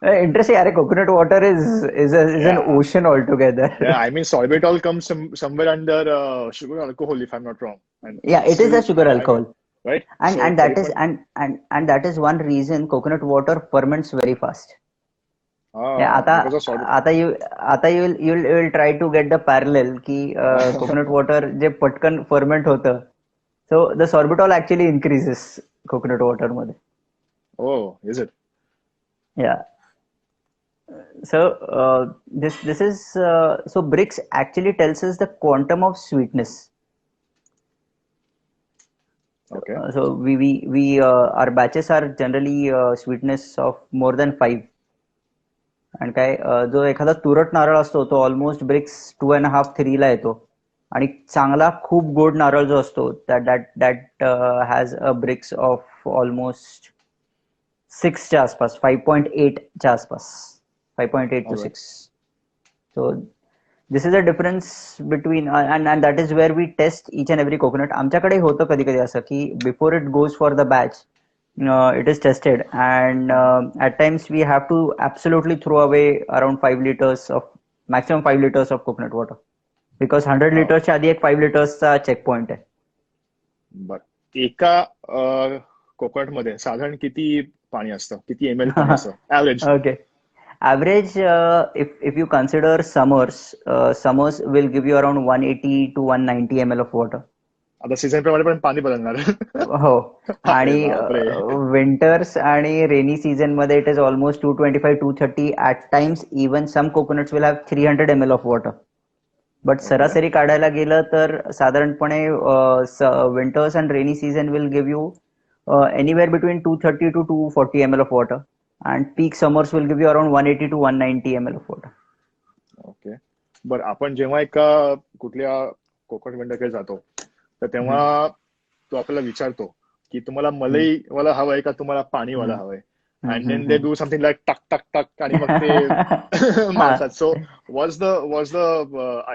interesting. अरे coconut water is an ocean altogether. Yeah, I mean sorbitol comes somewhere under sugar alcohol, if I'm not wrong. Yeah, it is a sugar alcohol, right? And that is and that is one reason coconut water ferments very fast. आता you will try to get the parallel की coconut water जे पटकन ferment होतं, so the sorbitol actually increases coconut water मध्ये. Oh, is it? Yeah. So this is so bricks actually tells us the quantum of sweetness. Okay. So we our batches are generally sweetness of more than 5. आणि काय जो एखादा तुरट नारळ असतो तो almost BRICS 2.5 3 ला येतो. आणि चांगला खूप गोड नारळ जो असतो that has a bricks of almost 6 च्या आसपास, 5.8 च्या आसपास, 5.8 to 6. So this is a difference between and that is where we test each and every coconut. आमच्याकडे होतं कधी कधी असं की before it goes for the batch it is tested and at times we have to absolutely throw away around 5 liters of maximum 5 liters of coconut water because 100 liters च्या आधी एक 5 liters चा चेक पॉइंट आहे. बरं, एका coconut मध्ये साधारण किती पाणी असतं? किती ml पाणी असतं average? Okay. Average, if you consider summers will give you around 180 to 190 ml of water. आता सीझन प्रमाणे पण पाणी बदलणार. हो, आणि विंटर्स आणि रेनी सीझन मध्ये it is almost 225 230. At times even some coconuts will have 300 ml of water. But सरासरी काढायला गेलं तर साधारणपणे winters and rainy season will give you anywhere between 230 to 240 ml of water. And peak summers will give you around 180 to 190 ml of water. Okay. बरं, आपण जेव्हा एका कुठल्या कोकोनट वेंडरकडे जातो तर तेव्हा तो आपल्याला विचारतो की तुम्हाला मलाई वाला हवंय का तुम्हाला पाणी वाला हवंय? And then they do something like टक टक टक आणि मग ते मारतात. So what's the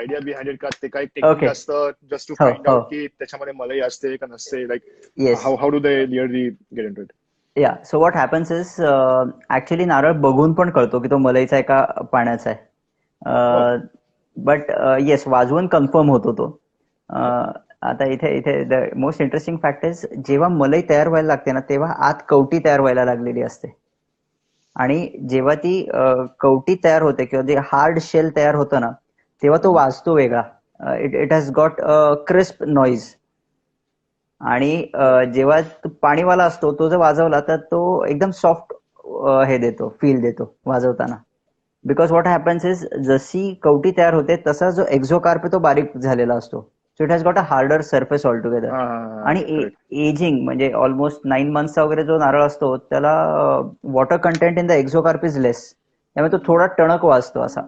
idea behind it? का ते काही टेक्निक असतं just to find out की त्याच्यामध्ये मलाई असते का नसते? Like how do they really get into it? Yeah, so what happens is actually नारळ बघून पण कळतो की तो मलईचा आहे का पाण्याचा आहे. बट येस, वाजवून कन्फर्म होतो तो. आता इथे the most interesting fact is जेव्हा मलई तयार व्हायला लागते ना तेव्हा आत कवटी तयार व्हायला लागलेली असते. आणि जेव्हा ती कवटी तयार होते किंवा जे हार्ड शेल तयार होतं ना तेव्हा तो वाजतो वेगळा. It has got a crisp noise. आणि जेव्हा पाणीवाला असतो तो जर वाजवला तर तो एकदम सॉफ्ट हे देतो, फील देतो वाजवताना. बिकॉज व्हॉट हॅपन्स इज जशी कवटी तयार होते तसा जो एक्झोकार्प तो बारीक झालेला असतो. So it has got a harder surface all together. आणि एजिंग म्हणजे ऑलमोस्ट 9 monthsचा वगैरे जो नारळ असतो त्याला water content in the exocarp is less, त्यामुळे तो थोडा टणक वाजतो असा.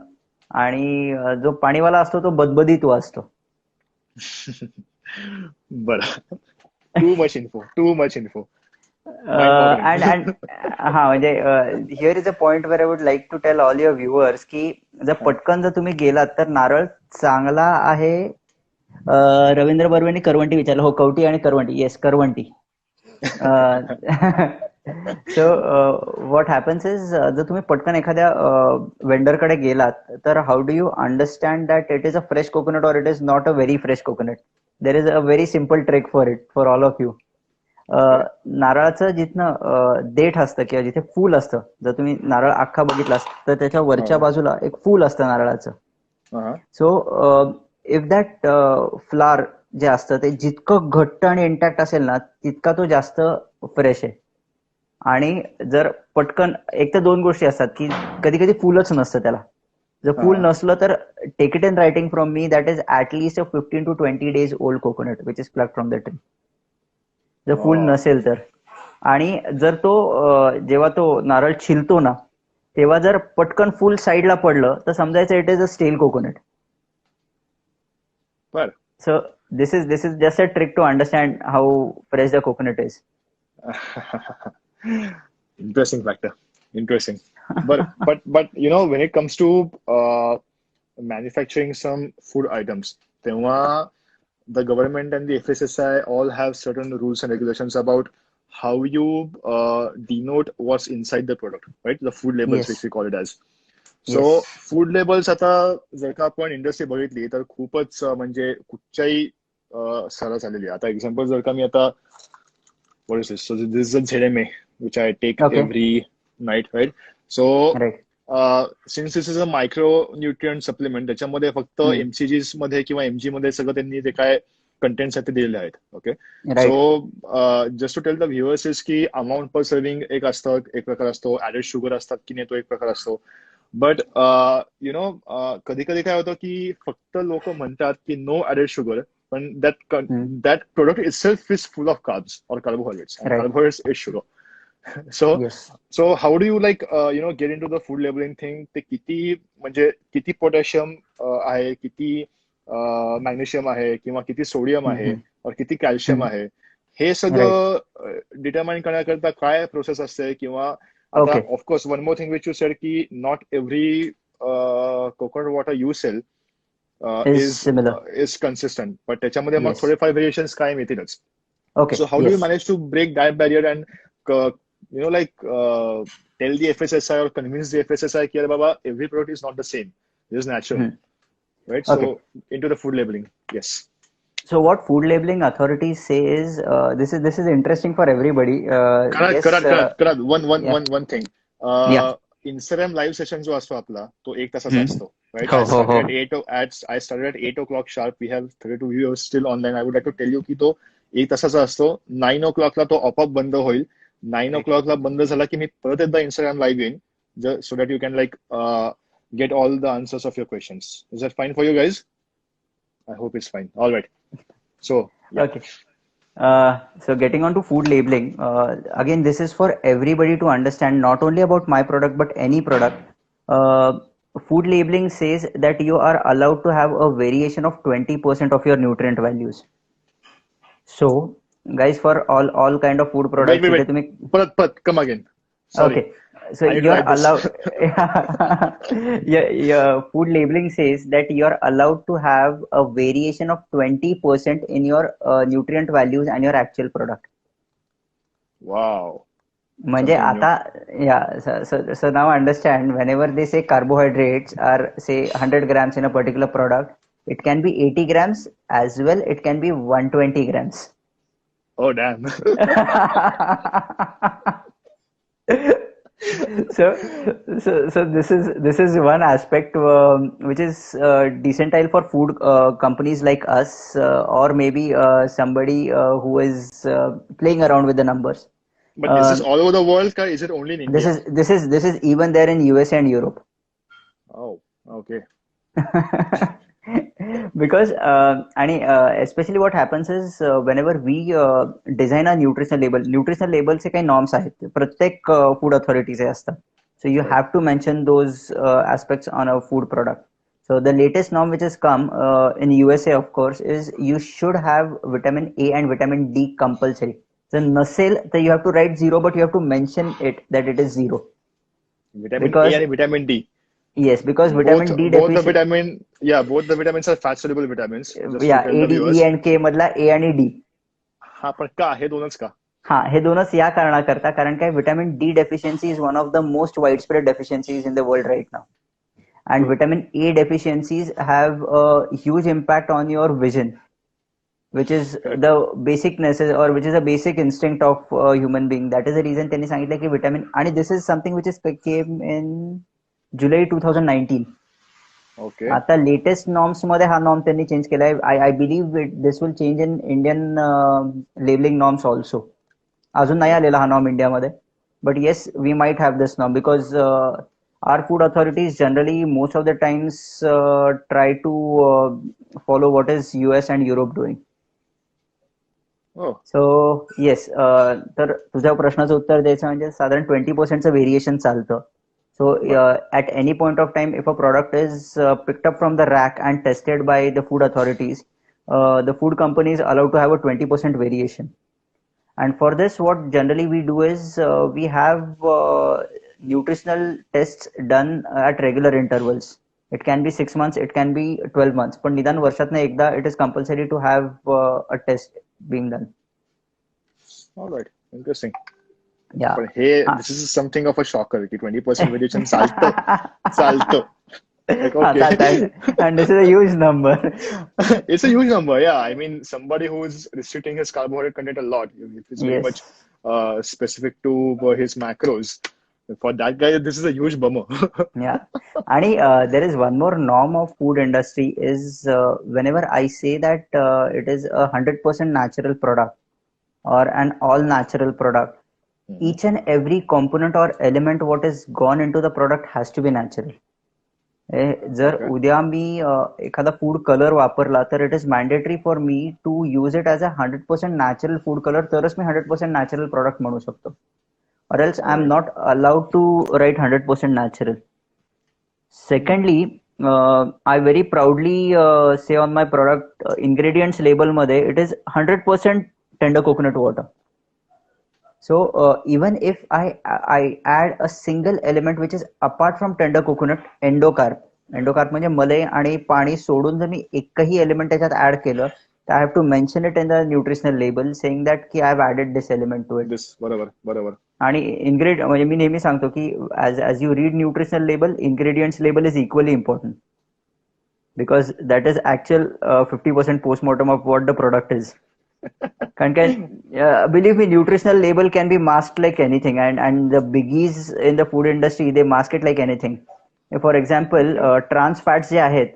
आणि जो पाणीवाला असतो तो बदबदीत वाजतो. बरं, too much info. And म्हणजे here is a point where I would like to tell all your viewers की जर पटकन जर तुम्ही गेलात तर नारळ चांगला आहे. रवींद्र बर्वेंनी करवंटी विचारलं. हो, कवटी आणि करवंटी. येस, करवंटी. सो व्हॉट हॅपन्स इज जर तुम्ही पटकन एखाद्या वेंडरकडे गेलात तर how do you understand that it is a fresh coconut और it is not a very fresh coconut? There is a very simple trick for it for all of you. नारळाचं जिथनं देठ असतं किंवा जिथे फूल असतं, जर तुम्ही नारळ अख्खा बघितला तर त्याच्या वरच्या बाजूला एक फूल असतं नारळाचं. सो इफ दॅट फ्लावर जे असतं ते जितकं घट्ट आणि इंटॅक्ट असेल ना, तितका तो जास्त फ्रेश आहे. आणि जर पटकन, एक तर दोन गोष्टी असतात की कधी कधी फुलच नसतं त्याला. जर फुल नसलं तर take it in writing from me that is at least 15 to 20 days old coconut which is plucked from the tree. जर फुल नसेल तर. आणि जर तो जेव्हा तो नारळ छिलतो ना, तेव्हा जर पटकन फुल साईडला पडलं तर समजायचं it is a stale coconut. So this is just a trick to understand how fresh the coconut is. Interesting factor. Interesting. But you know, when it comes to manufacturing some food items, the government and the FSSAI all have certain rules and regulations about how you denote what's inside the product, right? The food labels, Yes. which we call it as. So food labels आता जर का आपण industry बघितली तर खूपच म्हणजे कुठच्याही सरळ झालेली. आता एक्झाम्पल जर का मी आता what is this? So this is a ZMA which I take every night, right? So since this is a micronutrient supplement, त्याच्यामध्ये फक्त MCGs मध्ये किंवा MG मध्ये सगळं त्यांनी जे काय कंटेंट्स आहेत ते दिलेले आहेत. Okay, so just to tell the viewers is की अमाऊंट पर सर्विंग एक असतं, एक प्रकार असतो, ऍडेड शुगर असतात की नाही तो एक प्रकार असतो. बट यु नो कधी कधी काय होतं की फक्त लोक म्हणतात की नो ऍडेड शुगर, पण that product itself is full of carbs or carbohydrates, and carbohydrates is sugar. So how do you like get into the food labeling thing? ते किती पोटॅशियम आहे, किती मॅग्नेशियम आहे, किंवा किती सोडियम आहे, और किती कॅल्शियम आहे, हे सगळं डिटरमाइन करण्याकरता काय प्रोसेस असते? किंवा आता of course one more thing which you said की not every coconut water you sell is consistent, but त्याच्यामध्ये मग थोडेफार व्हेरिएशन्स काय येतीलच. So how do you manage to break that barrier and tell the FSSI or convince the FSSI that baba every product is not the same, it is natural, right? So into the food labeling. Yes. So what food labeling authorities say is this is interesting for everybody. Correct. One thing. Instagram live session जो असतो आपला तो 1 तासाचा असतो, right? I started at 8 o'clock sharp. We have 32 viewers still online. I would like to tell you की तो 1 तासाचा असतो. 9 o'clock ला तो ऑपअप बंद होईल. 9 o'clock ला बंद झाला की मी परत एकदा Instagram live येईन, so that you can get all the answers of your questions. Is that fine for you guys? I hope it's fine. All right. So okay. So getting on to food labeling, again this is for everybody to understand, not only about my product but any product. Food labeling says that you are allowed to have a variation of 20% of your nutrient values. So guys, for all kind of food products, wait, come again. Sorry. Okay. So you're allowed your food labeling says that you're allowed to have a variation of 20% in your nutrient values and your actual product. Wow. म्हणजे आता so now understand, whenever they say carbohydrates are say 100 grams in a particular product, it can be 80 grams as well, it can be 120 grams. Oh damn. So this is one aspect which is decentile for food companies like us, or maybe somebody who is playing around with the numbers. But this is all over the world, or is it only in India? This is even there in USA and Europe. Oh, okay. Because especially what happens is whenever we design a nutritional label चे काही norms आहेत प्रत्येक food authorities असतात. So you have to mention those aspects on a food product. So the latest norm which has come in USA, of course, is you should have vitamin A and vitamin D compulsory. So nasel, so you have to write 0, but you have to mention it that it is 0. Vitamin A and vitamin D. Yes, because vitamin D deficiency. Both the vitamins are fat soluble vitamins. Yeah, A, D, E and K मधला A आणि D. हा, पण का हे दोनच का? हा, हे दोनच या कारणाकरता, कारण काय vitamin D deficiency is one of the most widespread deficiencies in the world right now. And vitamin A deficiencies have a huge impact on your vision. which is Correct. the basic necessity or which is a basic instinct of a human being. That is the reason त्यांनी सांगितलं की vitamin आणि this is something which is came in July 2019. Okay. आता latest norms मध्ये हा norm त्यांनी change केलाय. I believe this will change in Indian labelling norms also. अजून नाही आलेला हा नॉर्म इंडियामध्ये, but yes we might have this norm because our food authorities generally most of the times try to follow what is US and Europe doing. Oh, so yes, तर तुझ्या प्रश्नाचं उत्तर द्यायचं म्हणजे साधारण 20% व्हेरिएशन चालतं. So right. at any point of time, if a product is picked up from the rack and tested by the food authorities, the food company is allowed to have a 20% variation. And for this, what generally we do is we have nutritional tests done at regular intervals. It can be 6 months, it can be 12 months. पण निदान वर्षातनं एकदा it is compulsory to have a test being done. All right. Interesting. Yeah. But hey, this is something of a shocker. की 20% variation चालतं. Like, okay. And this is a huge number. It's a huge number, yeah. I mean, somebody who is restricting his carbohydrate content a lot, if it's very much Yes. specific to his macros, for that guy, this is a huge bummer. Yeah. And there is one more norm of food industry is whenever I say that it is a 100% natural product or an all natural product, each and every component or element what is gone into the product has to be natural. जर Okay. उद्या मी एखादा food colour वापरला तर it is mandatory for me to use it as a 100% natural food colour, तरच मी 100% natural product म्हणू शकतो. or else All I'm right. not allowed to write 100% natural. Secondly, I very proudly say on my product ingredients label मध्ये it is 100% tender coconut water. So even if I add a single element which is apart from tender coconut, endocarp म्हणजे मलई आणि पाणी सोडून जर मी एकही element त्याच्यात add केलं, I have to mention it in the nutritional label saying that की I have added this element to it. This, बरोबर. आणि इन्ग्रेडियंट म्हणजे मी नेहमी सांगतो की as you read nutritional label, ingredients label is equally important because that is actual 50% postmortem of what the product is. कारण काय, believe me, nutritional label can be masked like anything, and the biggies in the food industry they mask it like anything. For example, trans fats जे आहेत,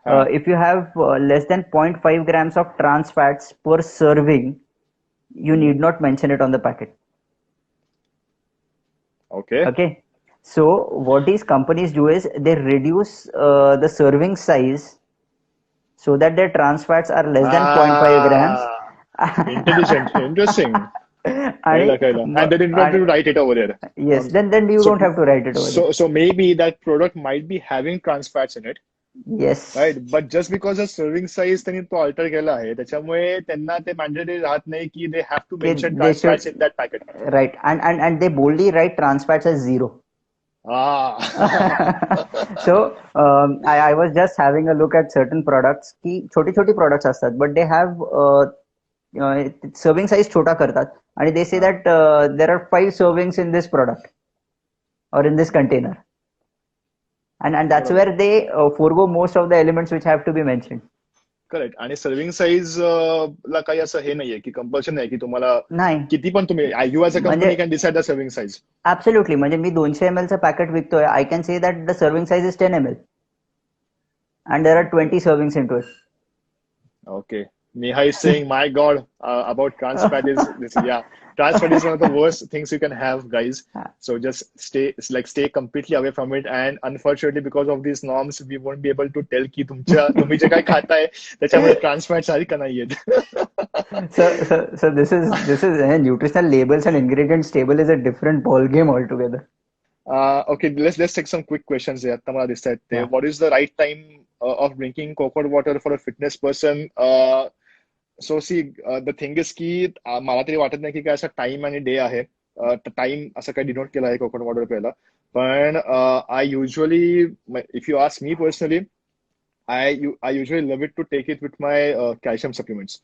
हा. if you have less than 0.5 grams of trans fats per serving, you need not mention it on the packet. Okay. Okay. So what these companies do is they reduce the serving size so that their trans fats are less than 0.5 grams. Intelligent, interesting. आणि And they did not to write it over there. yes, then you So, don't have to write it over there. so maybe that product might be having trans fats in it, Yes. right? But just because the serving size त्यांनी तो alter केला आहे, त्याच्यामुळे त्यांना ते mandatory राहत नाही की they have to mention They trans fats in that packet. Right, and they boldly write trans fats as 0. So I was just having a look at certain products की छोटी products असतात, but they have serving size छोटा करतात आणि they say that there are 5 servings in this product or in this container, and that's where they forego most of the elements which have to be mentioned. Correct. आणि serving size ला काही असं हे नाहीये की compulsion नाही की तुम्हाला नाही, किती पण तुम्ही you as a company can decide the serving size. Absolutely. म्हणजे मी 200 ml चं पॅकेट विकतोय, I can say that the serving size is 10 ml and there are 20 servings into it. Okay. Neha is saying, my God, about trans fat is this. Yeah, trans fat is one of the worst things you can have, guys. So just stay completely away from it. And unfortunately, because of these norms, we won't be able to tell की तुम्ही जे काय खाताय त्याच्यामध्ये trans fats आहे का नाहीयेत. So this is nutritional labels and ingredients table is a different ball game altogether. Okay, let's take some quick questions here. आता मला दिसतायत ते. Yeah. What is the right time of drinking coconut water for a fitness person? So see, the thing is की मला तरी वाटत नाही की काय असा टाइम आणि डे आहे. टाइम असं काही डिनोट केला आहे कोकोनट वॉटर प्यायला. पण I usually, if you ask me personally, I usually love it to take it with my calcium supplements.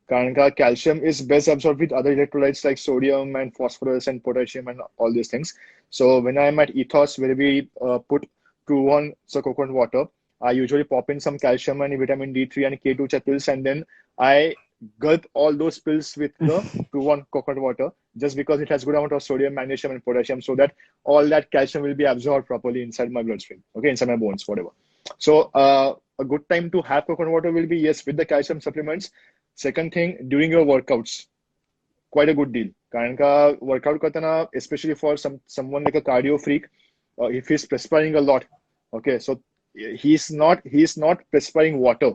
कारण का calcium is best absorbed with other electrolytes like sodium and phosphorus and potassium and all these things. So when I'm at Ethos, where we put 2 on coconut water, I usually pop in some calcium and vitamin D3 and K2 pills, and then I gulp all those pills with the True One coconut water, just because it has good amount of sodium, magnesium, and potassium, so that all that calcium will be absorbed properly inside my bloodstream, okay, inside my bones, whatever. So a good time to have coconut water will be, yes, with the calcium supplements. Second thing, during your workouts, quite a good deal. कारण का workout करताना, especially for someone like a cardio freak, if he's perspiring a lot, okay, so he's not perspiring water.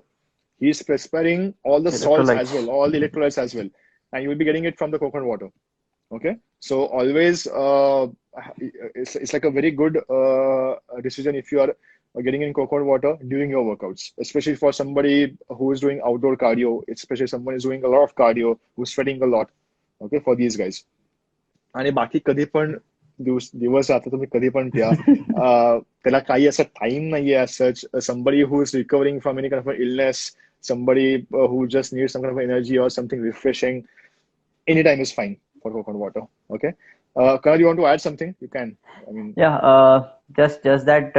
He's perspiring all the salts as well, all the electrolytes as well, and you will be getting it from the coconut water. Okay, so always it's like a very good decision if you are getting in coconut water during your workouts, especially for somebody who is doing outdoor cardio, especially someone who is doing a lot of cardio, who's sweating a lot. Okay, for these guys. आणि बाकी कधी पण दिवस आता तुम्ही कधी पण प्या. त्याला काही असं टाइम नाहीये as such. Somebody who is recovering from any kind of illness, somebody who just needs some kind of energy or something refreshing, any time is fine for coconut water. Okay. Karan, you want to add something? You can. I mean, just that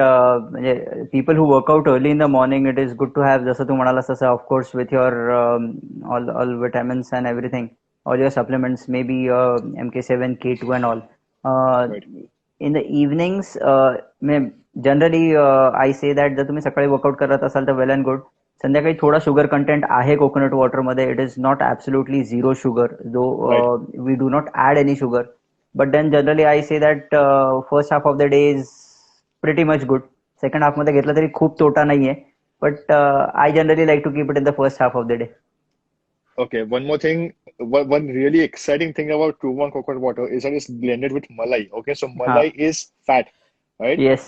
people who work out early in the morning, it is good to have, जसं तू म्हणालास तसं, of course, with your all vitamins and everything, all your supplements, maybe MK7, K2 and all. right. In the evenings, generally I say that जर तुम्ही सकाळी workout करत असाल तर well and good. संध्याकाळी थोडा शुगर कंटेंट आहे कोकोनट वॉटर मध्ये. It is not absolutely zero sugar, though we do not add any sugar. But then generally I say that first half of the day is pretty much good. Second half मध्ये घेतला तरी खूप तोटा नाहीये. But I generally like to keep it in the first half of the day. Okay, one more thing. One really exciting thing about True One coconut water is that it's blended with malai. Okay, so malai is fat, right? Yes.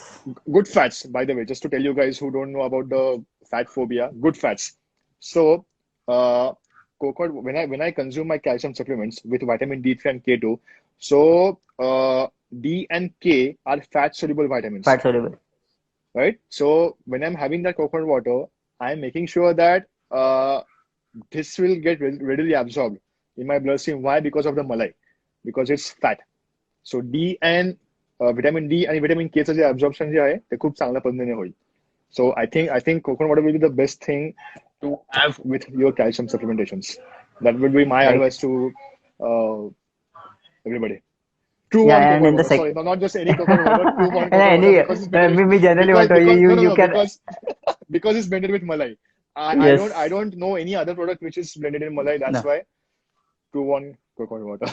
Good fats, by the way, just to tell you guys who don't know about the fat phobia, good fats. So, coconut, when I consume my calcium supplements with vitamin D3 and K2, so D and K are fat soluble vitamins. Fat soluble. Right? So, when I'm having that coconut water, I'm making sure that this will get readily absorbed in my bloodstream. Why? Because of the malai, because it's fat. So D and vitamin D and vitamin K चं जे absorption जे आहे ते खूप चांगल्या पद्धतीने होईल. So I think coconut water will be the best thing to have with your calcium supplementations. That would be my advice to everybody. True One coconut water. Sorry, not just any coconut water. True One coconut water. Me generally want to you can because it's blended with malai. I don't know any other product which is blended in malai. That's why True One coconut water.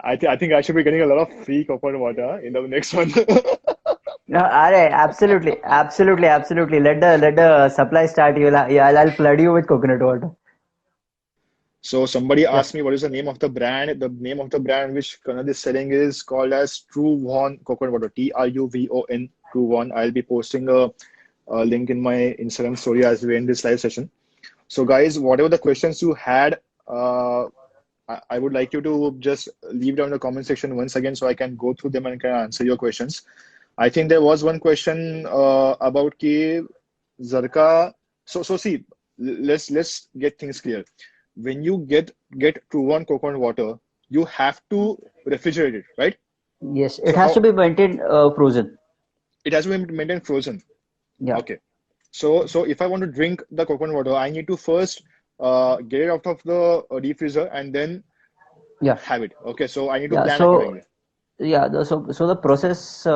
I think I should be getting a lot of free coconut water in the next one. No, absolutely. Let the supply start. I'll flood you with coconut water. So somebody asked me what is the name of the brand. The name of the brand which Kanad is selling is called as True One coconut water. TRUVON True One. I'll be posting a link in my Instagram story as we end this live session. So guys, whatever the questions you had, I would like you to just leave down in the comment section once again so I can go through them and can answer your questions. I think there was one question about ki Zarka. So see, let's get things clear. When you get True One coconut water, you have to refrigerate it, right? Yes, it has to be maintained frozen. It has to be maintained frozen. Yeah. Okay. So if I want to drink the coconut water, I need to first get it out of the deep freezer and then have it. Okay. So I need to plan accordingly. Yeah. So the process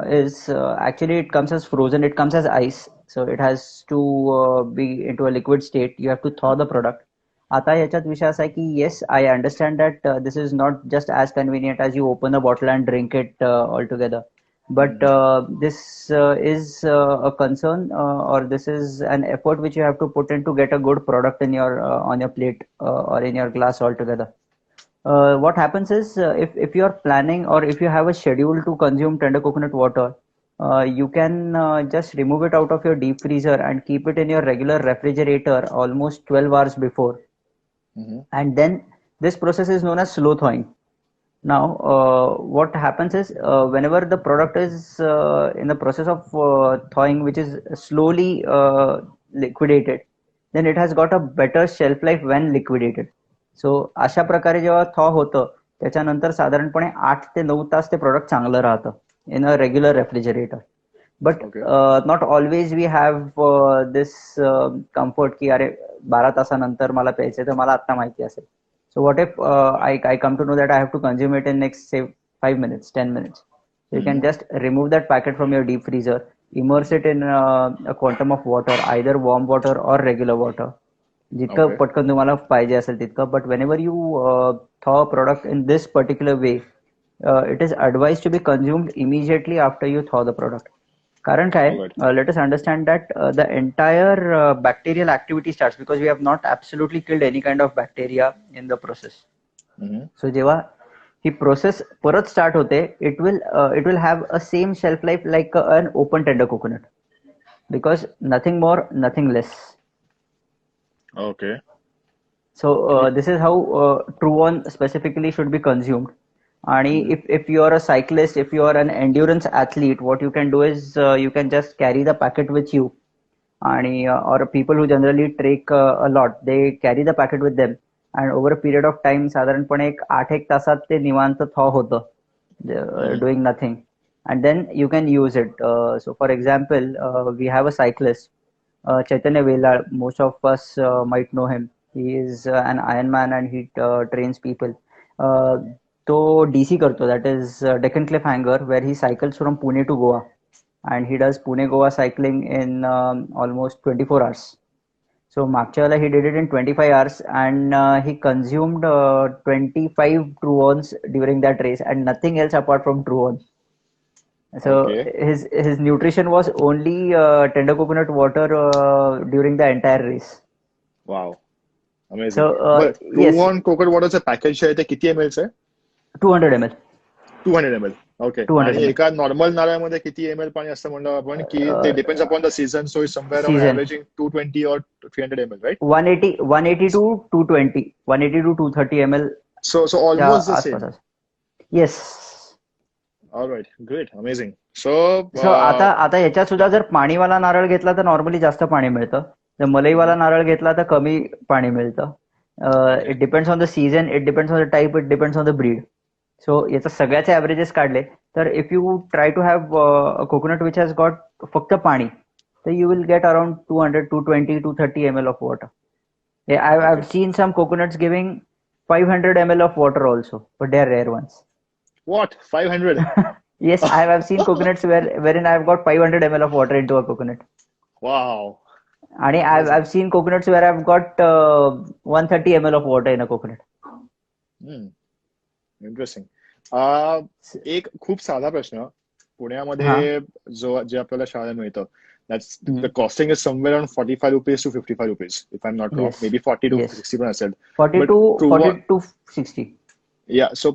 is actually it comes as frozen. It comes as ice. So it has to be into a liquid state. You have to thaw the product. आता ह्याच्यात विषय असा आहे की yes, I understand that this is not just as convenient as you open the bottle and drink it altogether. But this is a concern or this is an effort which you have to put in to get a good product in your on your plate or in your glass altogether. What happens is if you are planning or if you have a schedule to consume tender coconut water, you can just remove it out of your deep freezer and keep it in your regular refrigerator almost 12 hours before. And then this process is known as slow thawing. Now, what happens is whenever the product is in the process of thawing, which is slowly liquidated, then it has got a better shelf life when liquidated. So, अशा प्रकारे जेव्हा thaw होतं, त्याच्यानंतर साधारणपणे 8 ते 9 तास ते product चांगलं राहतं in a regular refrigerator. But Okay. not always we have this comfort की अरे 12 तासानंतर मला प्यायचे तर मला आता माहिती असेल. So what if I come to know that I have to consume it in next say 5 minutes, 10 minutes. So you can Mm-hmm. just remove that packet from your deep freezer, immerse it in a quantum of water, either warm water or regular water. जितकं Okay. पटकन तुम्हाला पाहिजे असेल तितकं. But whenever you thaw a product in this particular way, it is advised to be consumed immediately after you thaw the product. कारण काय, All right. let us understand that the entire bacterial activity starts because we have not absolutely killed any kind of bacteria in the process. Mm-hmm. So जेव्हा ही process परत start होते, it will have a same shelf life like an open tender coconut, because nothing more, nothing less. Okay. So Good. this is how Truon specifically should be consumed. And Mm-hmm. if you are a cyclist, if you are an endurance athlete, what you can do is you can just carry the packet with you. And or people who generally trek a lot, they carry the packet with them. And over a period of time, साधारणपणे एक 8-1 तासात ते निवांत thaw होतं, Mm-hmm. doing nothing. And then you can use it. So for example, we have a cyclist, Chaitanya Velal. Most of us might know him. He is an Ironman and he trains people. Uh, तो DC करतो, that is Deccan Cliffhanger, where he cycles from Pune to Goa, and he does Pune Goa cycling in almost 24 hours. So मागच्या वेळेला he did it in 25 hours, and he consumed 25 Truons during that race and nothing else apart from Truon. So Okay. his nutrition was only tender coconut water during the entire race. Wow. Amazing. So But True yes, On Coconut Waterचं package आहे ते किती ml चं आहे? 200 ml. 200 ml. Okay. 200 आणि ml. एका normal नारळामध्ये किती ml पाणी असतं म्हणलं आपण की ते depends upon the season, so it's somewhere around Season एव्हरेजिंग 220 or 300 ml, right? 180 to 220, 180 to 230 ml So च्या almost the आसपास same. असतं. Yes. All right. Great. Amazing. So सो आता ह्याच्यात सुद्धा जर पाणीवाला नारळ घेतला तर नॉर्मली जास्त पाणी मिळतं. जर मलईवाला नारळ घेतला तर कमी पाणी मिळतं. okay. It depends on the season, it depends on the type, it depends on the breed. So याचा सगळ्याचे ॲव्हरेजेस काढले तर if you try to have coconut which has got फक्त पाणी, तर you will get around 200, 220, 230 ml of water. I've Okay. seen some coconuts giving 500 ml of water also, but they are rare ones. What? 500? Yes, I've seen coconuts wherein I've got 500 ml of water into a coconut. Wow. And I've Amazing. seen coconuts where I've got 130 ml of water in a coconut. Hmm. Interesting. एक खूप साधा प्रश्न. हा. पुण्यामध्ये जे आपल्याला शाळा मिळतं, that's the Hmm. costing is somewhere around 45 rupees to 55 rupees, if I'm not wrong. Yes. Maybe 40 to Yes. 60 पण असेल. 40 But to True 40 On, to 60.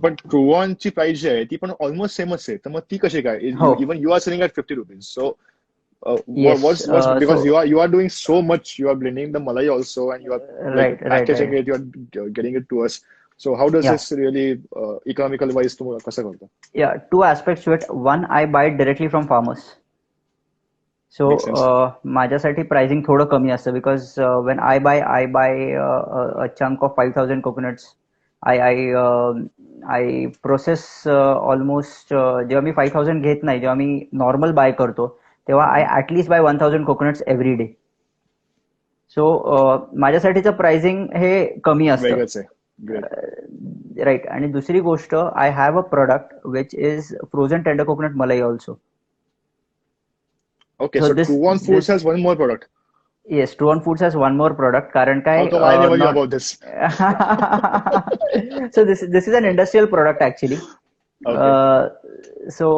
पण True On ची प्राइस जी आहे ती पण ऑलमोस्ट सेमच आहे. तर मग ती कशी काय? हो. Even you are selling at 50 rupees. So Yes. what's because So you are doing so much. You are blending the malai also, and you are like right. packaging it. You are getting it to us. So how does Yeah. this really economical wise तुम्हाला कसं करतो? Yeah. Two aspects to it. One, I buy it directly from farmers. So Makes sense. माझ्यासाठी pricing थोडं कमी असतं, because when I buy a chunk of 5,000 coconuts. I process almost जेव्हा मी 5,000 घेत नाही, जेव्हा मी नॉर्मल बाय करतो तेव्हा I at least buy 1,000 coconuts every day. So माझ्यासाठीचं pricing हे कमी असतं. वेगळंच आहे. Great. राईट. आणि दुसरी गोष्ट, I have a product which is frozen tender coconut मलाई also. Okay, So so this True On Foods has one more product. Yes, True On Foods has one more product. कारण काय, How come I never knew not about this? so this is an industrial product actually. Okay. So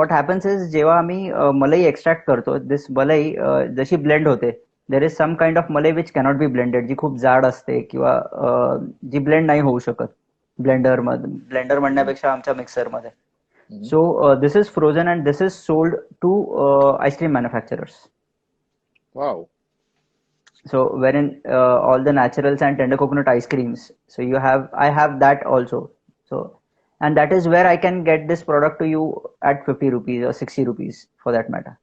what happens is जेव्हा आम्ही मलाई extract करतो, this मलाई जशी blend होते, there is some kind of मलाई विच कॅनॉट बी ब्लेंडेड, जी खूप जाड असते किंवा जी ब्लेंड नाही होऊ शकत ब्लेंडर म्हणण्यापेक्षा आमच्या मिक्सरमध्ये. So this is frozen and this is sold to ice cream manufacturers. Wow. So wherein all the naturals and tender coconut ice creams. So I have that also. So, and that is where I can get this product to you at 50 rupees or 60 rupees for that matter.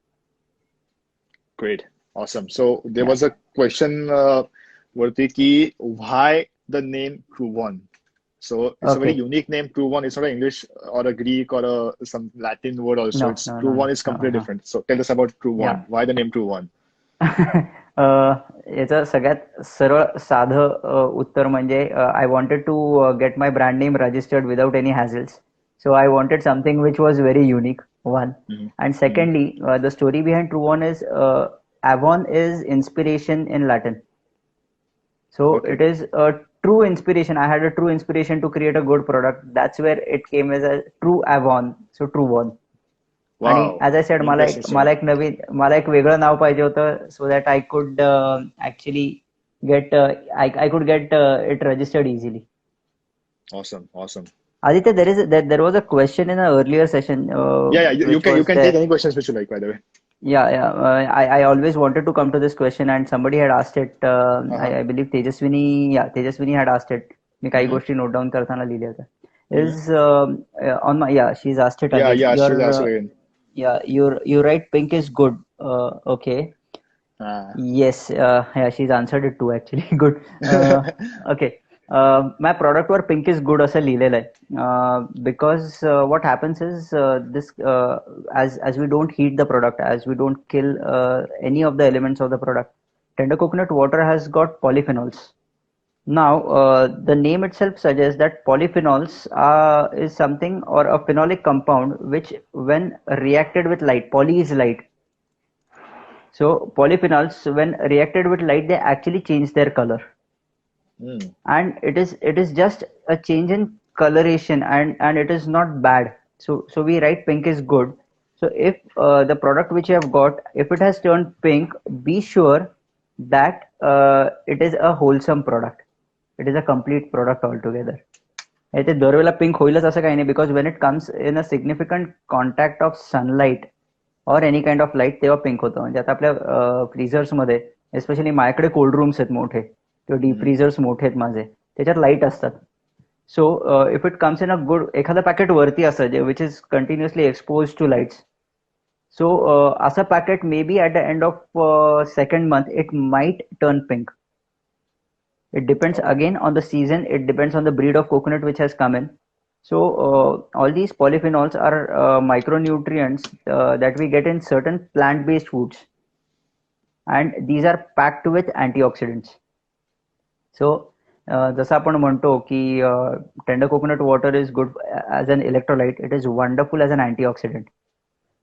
Great. Awesome. So there was a question, Varti, ki why the name True On? So it's a very Okay. unique name, True One. It's not an English or a Greek or some Latin word also. No, It's no, True no, One no. is completely different. So tell us about True Yeah. One. Why the name True One? याचं सगळ्यात सरळ साधं उत्तर म्हणजे I wanted to get my brand name registered without any hassles. So I wanted something which was very unique one. And Mm-hmm. Secondly the story behind true one is Avon is inspiration in Latin. So Okay. it is a true inspiration. I had a true inspiration to create a good product. That's where it came as a true Avon. So true one. आणि Wow. As I said मला एक Interesting मला story. एक नवीन मला एक वेगळं नाव पाहिजे होतं so that I could actually get I could get it registered easily. Awesome. Awesome. Aditya, there was a question in an earlier session Yeah, yeah. You which can was take there. any questions which you like, by the way. Yeah. I always wanted to come to this question and somebody had asked it. Uh-huh. I believe Tejaswini had asked it. मी काही Mm-hmm. गोष्टी note down करताना लिहिल्या होत्या. Mm-hmm. Is on my she's asked it Yeah, again. yeah. Your She's asked again. you write pink is good. Okay. Ah. Yes. She's answered it too actually. Good. Okay. My product were pink is good असं लिहिलेलं आहे. Because what happens is this as we don't heat the product, as we don't kill any of the elements of the product, tender coconut water has got polyphenols. Now, the name itself suggests that polyphenols is something or a phenolic compound which, when reacted with light, poly is light. So, polyphenols, when reacted with light, they actually change their color, Mm. and it is just a change in coloration, and it is not bad. So we write pink is good. So if the product which you have got, if it has turned pink, be sure that it is a wholesome product. It is a complete product altogether. ते दरवेळेला pink होईलच असं काही नाही, because when it comes in a significant contact of sunlight or any kind of light तेव्हा pink होतं. म्हणजे आता आपल्या फ्रीझर्समध्ये एस्पेशली माझ्याकडे कोल्ड रूम्स आहेत मोठे किंवा डीप Mm-hmm. फ्रीझर्स मोठे आहेत माझे, त्याच्यात लाईट असतात. So if it comes in a good, एखादं पॅकेट वरती असतं जे which is continuously expose to lights. So असं packet may be at the end of second month it might turn pink. It depends Oh. again on the season. It depends on the breed of coconut which has come in. So all these polyphenols are micronutrients that we get in certain plant-based foods, and these are packed with antioxidants. So जसं आपण म्हणतो की tender coconut water is good as an electrolyte, it is wonderful as an antioxidant.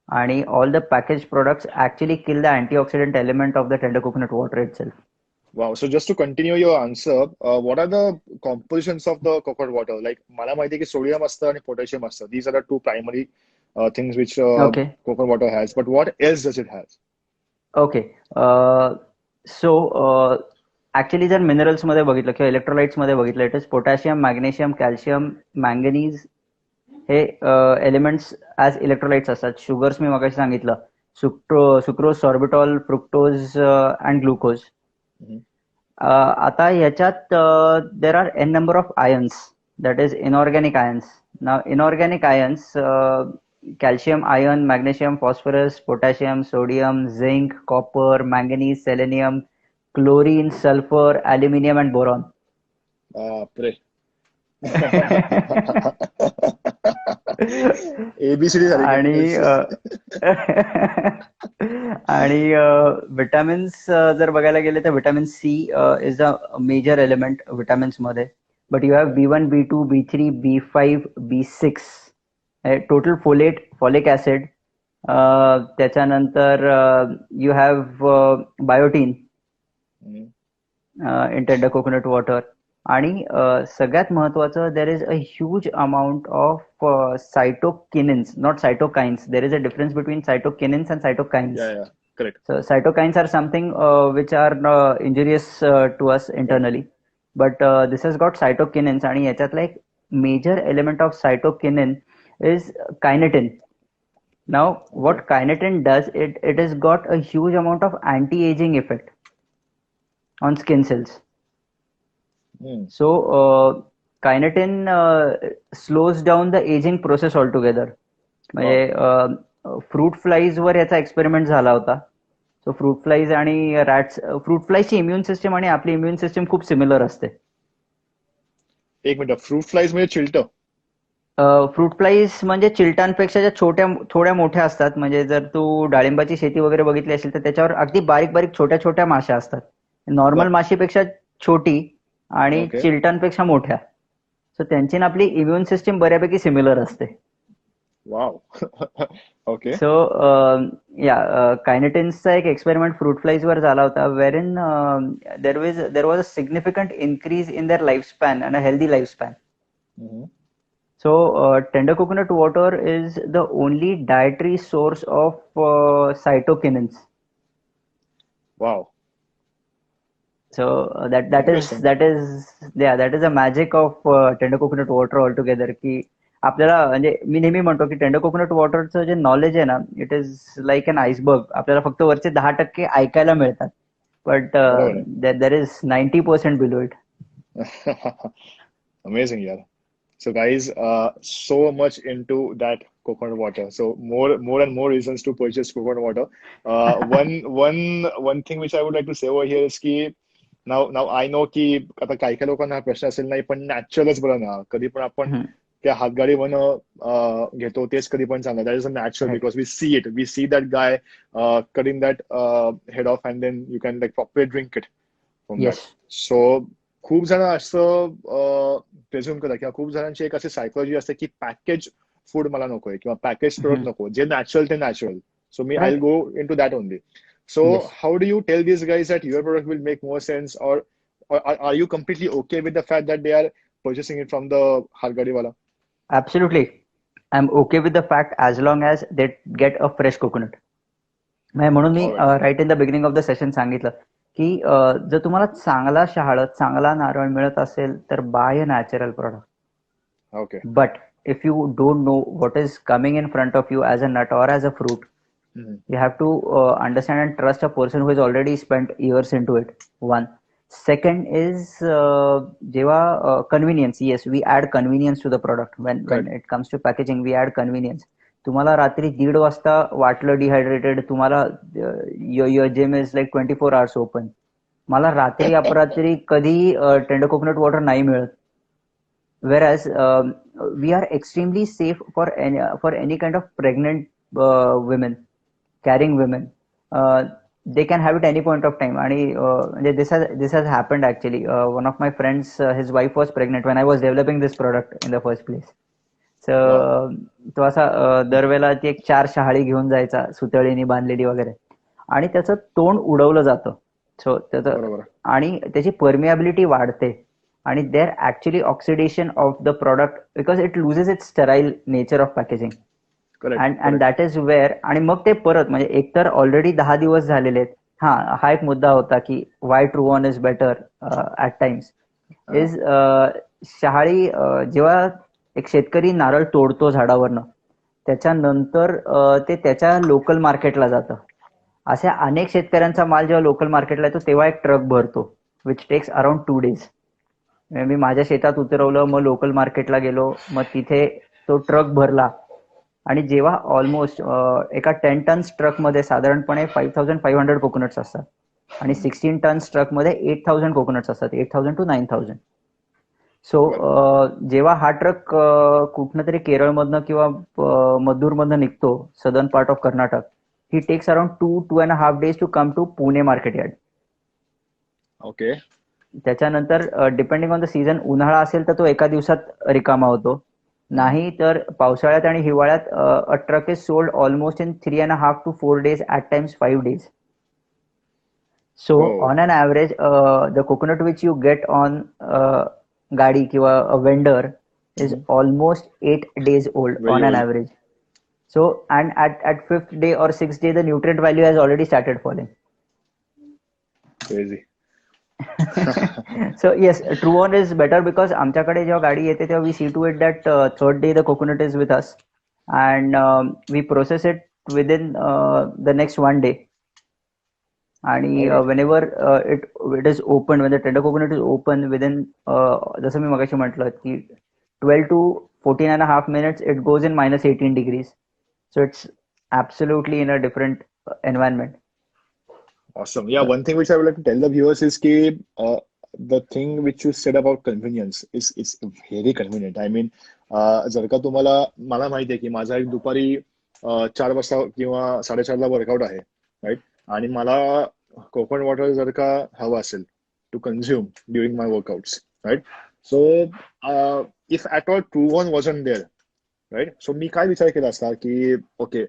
आणि all the package products actually kill the antioxidant element of the tender coconut water itself. Wow. So just to continue your answer, what are the compositions of the coconut water? Like मला माहिती आहे की sodium असतं आणि potassium असतं. These are the two primary things which okay. coconut water has. But what else does it have? Okay. So actually जर minerals मध्ये बघितलं किंवा इलेक्ट्रोलाइट्स मध्ये बघितलं, it is potassium, magnesium, calcium, manganese हे एलिमेंट्स ॲज इलेक्ट्रोलाइट्स असतात. Sugars मी मगाशी सांगितलं, sucrose, sorbitol, fructose and glucose. Mhm. आता ह्याच्यात there are an number of ions, that is inorganic ions. नाव inorganic ions, calcium ion, magnesium, phosphorus, potassium, sodium, zinc, copper, manganese, selenium, chlorine, sulfur, aluminium and boron. Pray. ABCD आणि आणि vitamins जर बघायला गेले तर vitamin C is a major element vitamins मध्ये. But you have B1, B2, B3, B5, B6, total folate, folic acid. त्याच्यानंतर you have biotin in tender coconut water. आणि सगळ्यात महत्वाचं, there is a huge amount of cytokinins, not cytokines. There is a difference between cytokinins and cytokines. Yeah, yeah, correct. So cytokines are something which are injurious to us internally, but this has got cytokinins. आणि याच्यातला एक major element of cytokinin is kinetin. Now, what kinetin does, it has got a huge amount of anti-aging effect on skin cells. Hmm. So kinetin slows down the aging process altogether. म्हणजे fruit flies वर याचा experiment झाला होता. सो fruit flies आणि rats, fruit फ्लाईजची immune system आणि आपली immune system खूप similar असते. एक मिनिट, फ्रूट फ्लाईज म्हणजे चिलट? फ्रूट फ्लाईज म्हणजे चिलटांपेक्षा ज्या थोड्या मोठ्या असतात. म्हणजे जर तू डाळिंबाची शेती वगैरे बघितली असेल तर त्याच्यावर अगदी बारीक बारीक छोट्या छोट्या माश्या असतात. नॉर्मल बर. माशीपेक्षा छोटी आणि ओके. चिलटांपेक्षा मोठ्या. सो त्यांची ना आपली इम्युन सिस्टीम बऱ्यापैकी सिमिलर असते. वाव. ओके. सो या कायनेटिन्सचा एक एक्सपेरिमेंट फ्रूट फ्लाईजवर झाला होता, wherein there was a significant increase in their life span and a healthy life span. So, tender coconut water is the only dietary source of cytokinins. Wow. So that is interesting. that is a magic of tender coconut water altogether. की आपल्याला म्हणजे मी नेहमी म्हणतो की tender coconut वॉटरचं जे knowledge आहे ना, it is like an iceberg. आपल्याला फक्त वरचे 10% ऐकायला मिळतात, बट बरोबर देर इज 90% बिलो इट. आहे. अमेझिंग यार. So guys, so much into that coconut water. So more and more reasons to purchase coconut water. One thing which I would like to say over here is कि now I know की आता काही काही लोकांना हा प्रश्न असेल नाही, पण नॅचरलच बरं ना. कधी पण आपण त्या हातगाडीवरनं घेतो तेच कधी पण चांगलं. That is a natural because we see that guy cutting that head off and then you can like properly drink it from that. Yes. So खूप जण असं प्रेझ्युम करतात किंवा खूप जणांची एक अशी सायकोलॉजी असते की पॅकेज फूड मला नकोय किंवा पॅकेज प्रोडक्ट नको, जे नॅचरल ते नॅचरल. सो मी I right. Go into that only. So yes. how do you tell these guys that your product will make more sense, or are you completely okay with the fact that they are purchasing it from the Hargadi wala? Absolutely. I'm okay with the fact as long as they get a fresh coconut. म्हणून मी All right. Right in the beginning of the session सांगितलं की जर तुम्हाला चांगला शहाळ चांगला नारळ मिळत असेल तर buy a natural product. Okay. But if you don't know what is coming in front of you as a nut or as a fruit, you have to understand and trust a person who has already spent years into it. One. Second is जेव्हा convenience. Yes, we add convenience to the product. When Correct. it comes to packaging, we add convenience. तुम्हाला रात्री 1:30 वाजता वाटलं dehydrated, तुम्हाला your gym is like 24 hours open. मला रात्री अपरात्री कधी tender coconut water नाही मिळत. Whereas we are extremely safe for any kind of pregnant women, carrying women. They can have it any point of time. And this has happened actually. One of my friends, his wife was pregnant when I was developing this product in the first place. So Wow. तो असा दरवेळेला ती एक 4 शहाळी घेऊन जायचा सुतळीने बांधलेली वगैरे, आणि त्याचं तोंड उडवलं जातं. सो त्याचं बरोबर. आणि त्याची परमिएबिलिटी वाढते आणि there actually oxidation of the product because it loses it sterile nature of packaging. And that is where. आणि मग ते परत म्हणजे एकतर ऑलरेडी 10 दिवस झालेले आहेत. हा एक मुद्दा होता की why true on is better at times is शहाळी जेव्हा एक शेतकरी नारळ तोडतो झाडावरनं, त्याच्यानंतर ते त्याच्या लोकल मार्केटला जातं. अशा अनेक शेतकऱ्यांचा माल जेव्हा लोकल मार्केटला येतो तेव्हा एक ट्रक भरतो, विच टेक्स अराउंड 2 days. मी माझ्या शेतात उतरवलं, मग लोकल मार्केटला गेलो, मग तिथे तो ट्रक भरला. आणि जेव्हा ऑलमोस्ट एका 10 tons ट्रकमध्ये साधारणपणे 5500 कोकोनट्स असतात आणि 16 tons ट्रकमध्ये 8000 कोकोनट्स असतात, 8000 to 9000. सो जेव्हा हा ट्रक कुठनं तरी केरळमधनं किंवा मधूरमधनं निघतो, southern part of Karnataka, he takes around 2.5 days to come to Pune market yard. Okay. त्याच्यानंतर डिपेंडिंग ऑन द सीझन, उन्हाळा असेल तर तो एका दिवसात रिकामा होतो. नाही तर पावसाळ्यात आणि हिवाळ्यात a truck is sold almost in 3.5 to 4 days, at times 5 days. So on an average the coconut which you get on गाडी किंवा vendor is almost 8 days old. Very on an old. average. So, and at 5th day or 6th day, the nutrient value has already started falling. Crazy. So yes, true on is better because आमच्याकडे जेव्हा गाडी येते तेव्हा we see to it that third day the coconut is with us, and we process it within the next 1 day. आणि whenever it is open, when the tender coconut is open within जसं मी मगाशी म्हटलं की 12 to 14.5 minutes, it goes in -18 degrees. So it's absolutely in a different environment. Awesome. Yeah, one thing which I would like to tell the viewers is कि the thing which you said about convenience is very convenient. I mean, जर का तुम्हाला, मला माहिती आहे की माझा एक दुपारी 4 वाजता किंवा 4:30ला वर्कआउट आहे, राईट? आणि मला कोकोनट वॉटर जर का हवं असेल to consume during my workouts, right? So if at all true one wasn't there, right? So मी काय विचार केला असता की ओके,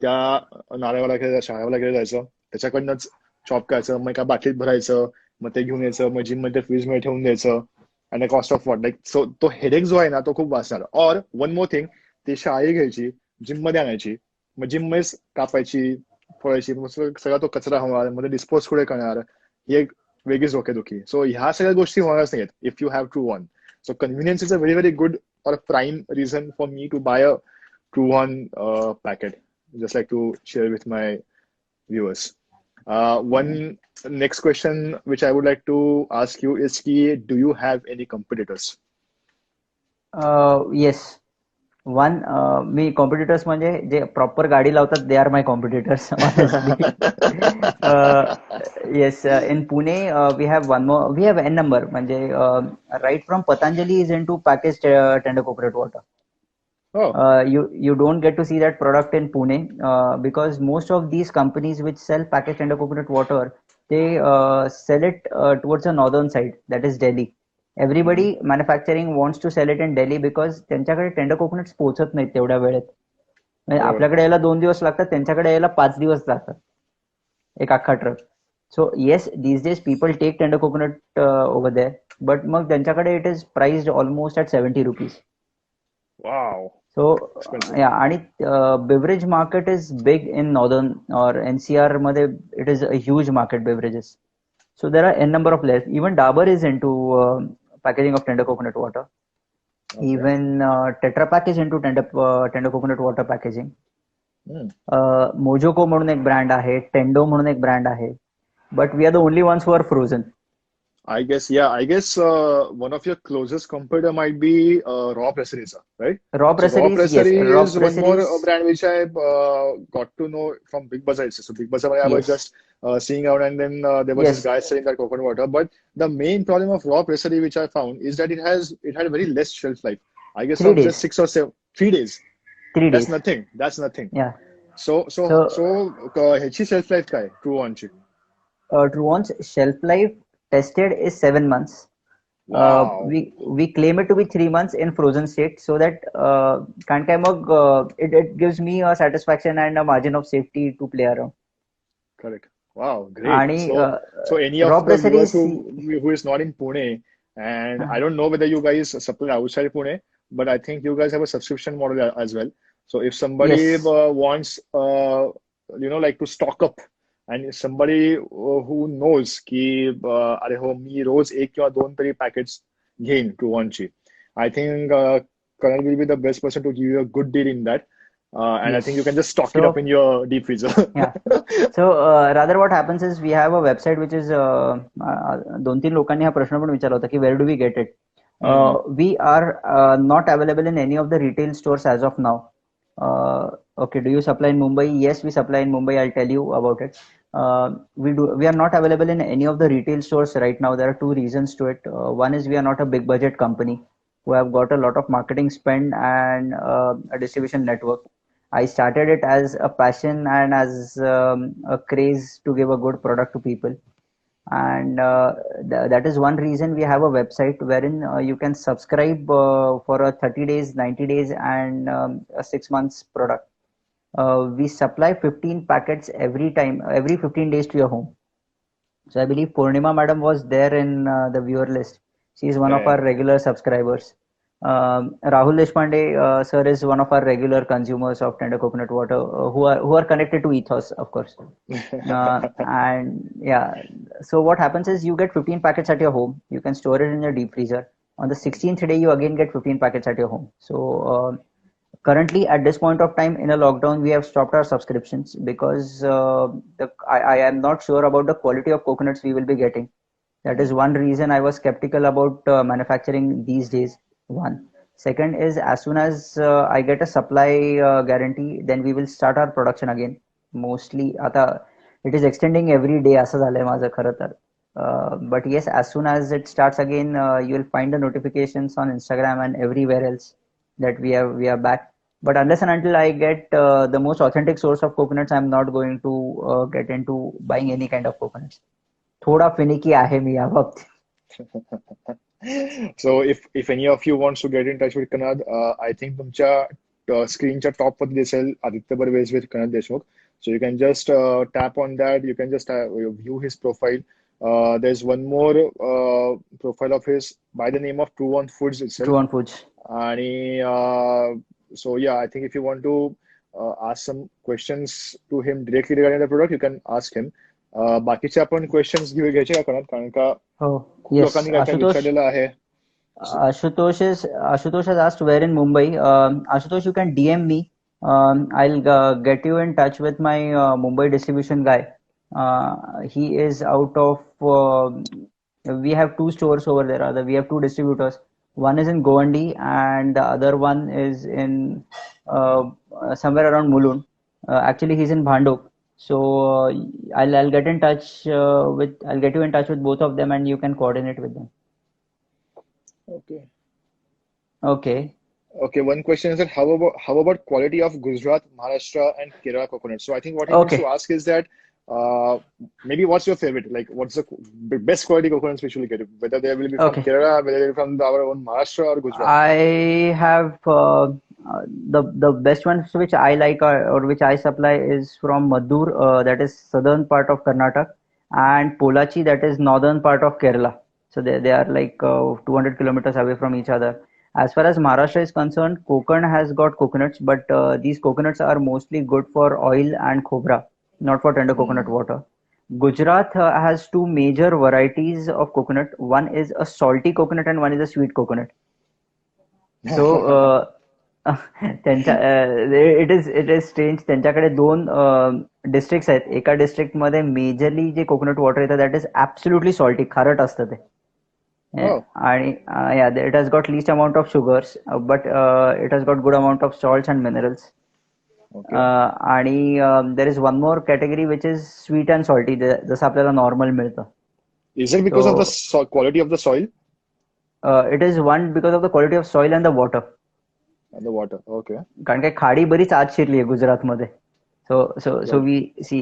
त्या नारळवाल्याकडे शाळेवाल्याकडे जायचं, त्याच्याकडनंच चॉप करायचं, मग एका बाटलीत भरायचं, मग ते घेऊन यायचं, मग जिम मध्ये फ्रीज मध्ये ठेवून द्यायचं, आणि cost of what, like so तो हेडेक जो आहे ना तो खूप वाचणार. और वन मोर थिंग, ती शाळी घ्यायची, जिम मध्ये आणायची, मग जिम मध्येच कापायची, फोडायची, मग सगळा तो कचरा होणार, मध्ये डिस्पोज कुठे करणार, ही एक वेगळीच डोकेदुखी. सो ह्या सगळ्या गोष्टी होणारच नाहीत if you have true one. So convenience is a very very good or a prime reason for me to buy a True One packet. Just like to share with my viewers. One next question which I would like to ask you is ki, do you have any competitors? Yes. One, मी competitors म्हणजे जे proper गाडी लावतात they are my competitors honestly. Yes, in Pune we have one more, we have an number, म्हणजे right from Patanjali is in to package tender coconut water. Oh, You don't get to see that product in Pune, because most of these companies which sell packaged tender coconut water, they sell it towards the northern side, that is Delhi. Everybody mhm. manufacturing wants to sell it in Delhi because त्यांच्याकडे tender coconuts पोहोचत नाहीत तेवढ्या वेळेत. म्हणजे Sure. आपल्याकडे यायला 2 दिवस लागतात, त्यांच्याकडे यायला 5 दिवस लागतात, एक अख्खा truck. So yes, these days people take tender coconut over there, but मग त्यांच्याकडे it is priced almost at ₹70. Wow. So Expensive. yeah, आणि beverage market is big in northern or NCR मध्ये, it is a huge market beverages. So there are n number of players. Even Dabur is into packaging of tender coconut water. Okay. Even Tetra Pak is into tender coconut water packaging. Hmm. Mojoko म्हणून एक brand आहे, टेंडो म्हणून एक brand आहे, but we are the only ones who are frozen. I guess, yeah, I guess one of your closest competitor might be Raw Presseries, right? Raw So Raw Presseries, yes, Presseries Raw is one more Presseries, brand which I got to know from Big Bazaar itself. So Big Bazaar, I was yes, just seeing out, and then there was this yes, guy selling that coconut water. But the main problem of Raw Presseries which I found is that it had very less shelf life. I guess three of just days, 6 or 7, 3 days. three That's days. nothing. That's nothing. Yeah. So so So so ह्याची shelf life काय? True one ची. Truon's shelf life tested is 7 months. Wow. We claim it to be 3 months in frozen state, so that कारण काय मग it gives me a satisfaction and a margin of safety to play around. Correct. Wow, great. आणि So any raw of the viewers presseries, who is not in Pune, and I don't know whether you guys supply outside Pune, but I think you guys have a subscription model as well. So if somebody yes, wants, like to stock up, and if somebody who knows की अरे हो मी रोज 1 किंवा 2 तरी packets घेईन to वनची, I think Karan will be the best person to give you a good deal in that. And I think you yes. can just stock it up in So your deep freezer. yeah. So rather what happens is we have a website which is 2-3 लोकांनी हा प्रश्न पण विचारला होता की where do we get it? Hmm. We are not available in any of the retail stores as of now. Okay, do you supply in Mumbai? Yes, we supply in Mumbai. I'll tell you about it. We are not available in any of the retail stores right now. There are two reasons to it. One is we are not a big budget company who have got a lot of marketing spend and a distribution network. I started it as a passion and as a craze to give a good product to people, and that is one reason we have a website wherein you can subscribe for a 30 days, 90 days, and a 6 months product. We supply 15 packets every 15 days to your home. So I believe Purnima madam was there in the viewer list. She is one Yeah, of yeah. our regular subscribers. Rahul Deshpande sir is one of our regular consumers of tender coconut water, who are connected to Ethos, of course. And yeah, so what happens is you get 15 packets at your home. You can store it in your deep freezer. On the 16th day, you again get 15 packets at your home. So currently, at this point of time in a lockdown, we have stopped our subscriptions because I am not sure about the quality of coconuts we will be getting. That is one reason I was skeptical about manufacturing these days. One. Second is as soon as I get a supply guarantee, then we will start our production again. Mostly, आता it is extending every day असं झालंय माझं खरं तर. But yes, as soon as it starts again, you'll find the notifications on Instagram and everywhere else that we are back. But unless and until I get the most authentic source of coconuts, I'm not going to get into buying any kind of coconuts. थोड़ा finicky आहे मी या बाबतीत. So if any of you wants to get in touch with Kanad, I think तुमच्या स्क्रीनच्या top वर दिसेल Aditya बर्वेज with Kanad Deshmukh. So you can just tap on that. You can just view his profile. There's one more profile of his by the name of True on Foods itself. True on Foods. And so yeah, I think if you want to ask some questions to him directly regarding the product, you can ask him. बाकीचे आपण questions घ्यायचे का करणार कारण का हो खूप yes लोकांनी काय काय आशुतोष विचारलेलं आहे. Ashutosh has asked where in Mumbai. Ashutosh, you can DM me. I'll get you in touch with my Mumbai distribution guy. He is out of. We have two stores over there. Rather, we have two distributors. One is in Govandi, and the other one is in somewhere around Mulund. Actually, he's in Bhandok. So I'll get in touch I'll get you in touch with both of them, and you can coordinate with them. Okay. Okay. Okay, one question is that how about quality of Gujarat, Maharashtra, and Kerala coconut? So I think what he wants Okay. to ask is that maybe what's your favorite? Like, what's the best quality coconuts which will get? Whether they will be from Okay. Kerala, whether they're from our own Maharashtra or Gujarat. I have the best ones which I like or which I supply is from Maddur, that is southern part of Karnataka, and Polachi, that is northern part of Kerala. So they are like 200 kilometers away from each other. As far as Maharashtra is concerned, Konkan has got coconuts, but these coconuts are mostly good for oil and khobra, not for tender coconut water. Gujarat has two major varieties of coconut. One is a salty coconut and one is a sweet coconut. So त्यांच्या it is strange त्यांच्याकडे दोन district आहेत. एका district मध्ये majorly जे coconut water येतं that is absolutely salty, खारट असतं ते. आणि it has got least amount of sugars but it has got good amount of salts and minerals. आणि there is one more category which is sweet and salty, जसं आपल्याला normal मिळतं. Is it because of the quality of the soil? It is one because of the quality of soil and the water. And the water, okay. कारण काय खाडी बरीच आत शिरली आहे गुजरातमध्ये. So we see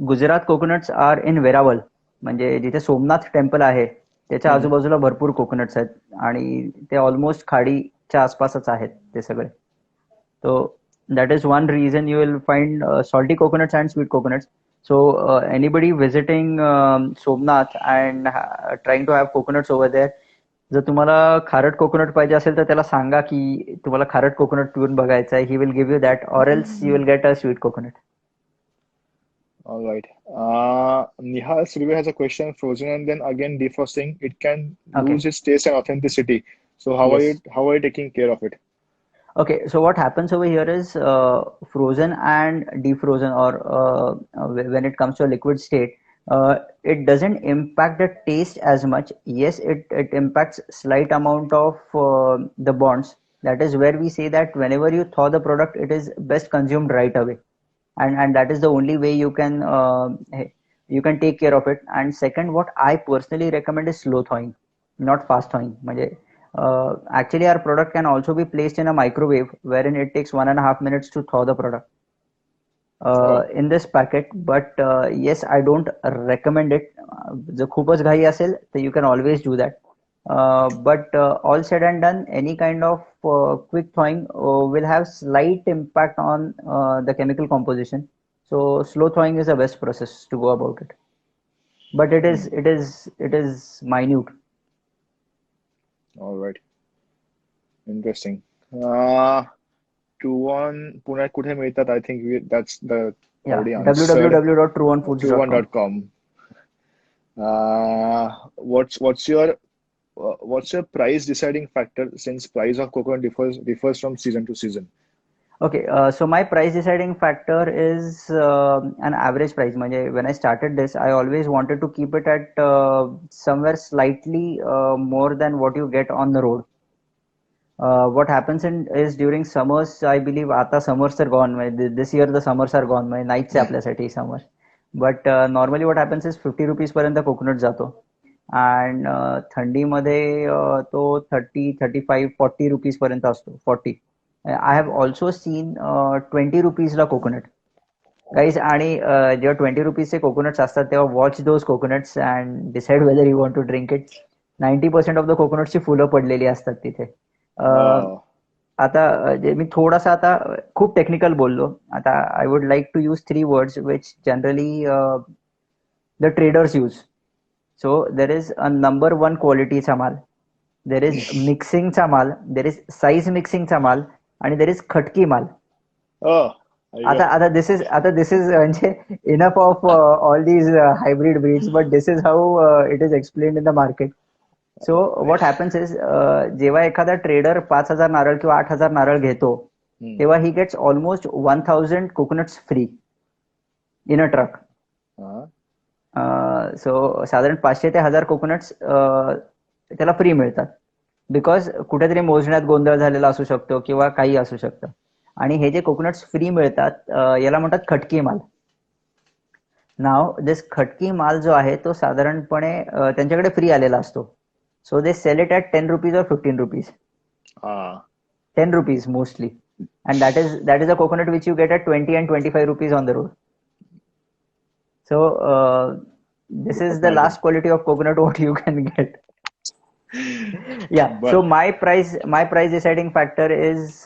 Gujarat coconuts are in Veraval, म्हणजे जिथे सोमनाथ टेम्पल आहे त्याच्या आजूबाजूला भरपूर कोकोनट्स आहेत आणि ते ऑलमोस्ट खाडीच्या आसपासच आहेत ते सगळे. So that is one reason you will find salty coconuts and sweet coconuts. So anybody visiting Somnath and trying to have coconuts over there, जर तुम्हाला खारट कोकोनट पाहिजे असेल तर त्याला सांगा की तुम्हाला खारट कोकोनट पिऊन बघायचं आहे. He will give you that or else you will get a sweet coconut. All right. Nihal Surve has a question. Frozen and then again defrosting, it can lose its taste and authenticity. So how are you taking care of it? Okay, so what happens over here is frozen and defrozen, or when it comes to a liquid state, it doesn't impact the taste as much. Yes, it impacts slight amount of the bonds. That is where we say that whenever you thaw the product, it is best consumed right away, and that is the only way you can take care of it. And second, what I personally recommend is slow thawing, not fast thawing. म्हणजे actually our product can also be placed in a microwave wherein it takes 1.5 minutes to thaw the product in this packet. But yes, I don't recommend it. जर खूपच घाई असेल तर you can always do that. But all said and done, any kind of quick thawing will have slight impact on the chemical composition. So slow thawing is the best process to go about it. But it is minute. All right. Interesting. Truon पुण्यात कुठे मिळतात? I think that's the already answered. www.truonfoods.com. What's your price deciding factor, since price of coconut differs from season to season? Okay, so my price deciding factor is an average price. When I started this, I always wanted to keep it at somewhere slightly more than what you get on the road. What happens is during summers, I believe आता summers are gone. This year the summers are gone. नाहीच आहे आपल्यासाठी summer. But normally what happens is 50 rupees पर्यंत coconut जातो. And थंडीमध्ये तो 30, 35, 40 rupees पर्यंत असतो. 40. आय हॅव ऑल्सो सीन 20 रुपीजला कोकोनट गाईज. आणि जेव्हा 20 रुपीजचे कोकोनट्स असतात तेव्हा watch those coconuts and decide whether you want to drink it. 90% of the कोकोनट्सची फुलं पडलेली असतात तिथे. आता मी थोडासा आता खूप टेक्निकल बोललो. आता I would like to use 3 words which generally the traders use. So there is a number 1 क्वालिटीचा माल, देर इज मिक्सिंगचा माल, देर इज साईज मिक्सिंगचा माल आणि देर इज खटकी माल. आता दिस इज म्हणजे enough of all these hybrid breeds, but this is how it is explained in the market. So what happens is जेव्हा एखादा ट्रेडर 5,000 नारळ किंवा 8,000 नारळ घेतो तेव्हा he gets almost 1,000 coconuts free in a truck. So साधारण 500 ते 1,000 कोकोनट्स त्याला फ्री मिळतात. बिकॉज कुठेतरी मोजण्यात गोंधळ झालेला असू शकतो किंवा काही असू शकतं. आणि हे जे कोकोनट्स फ्री मिळतात याला म्हणतात खटकी माल. नाव दिस खटकी माल जो आहे तो साधारणपणे त्यांच्याकडे फ्री आलेला असतो. So they sell it at 10 rupees और 15 rupees. 10 rupees mostly. And that is a coconut which you get at 20 and 25 rupees on the road. So this is the last quality of coconut what you can get. Yeah. So my price deciding factor is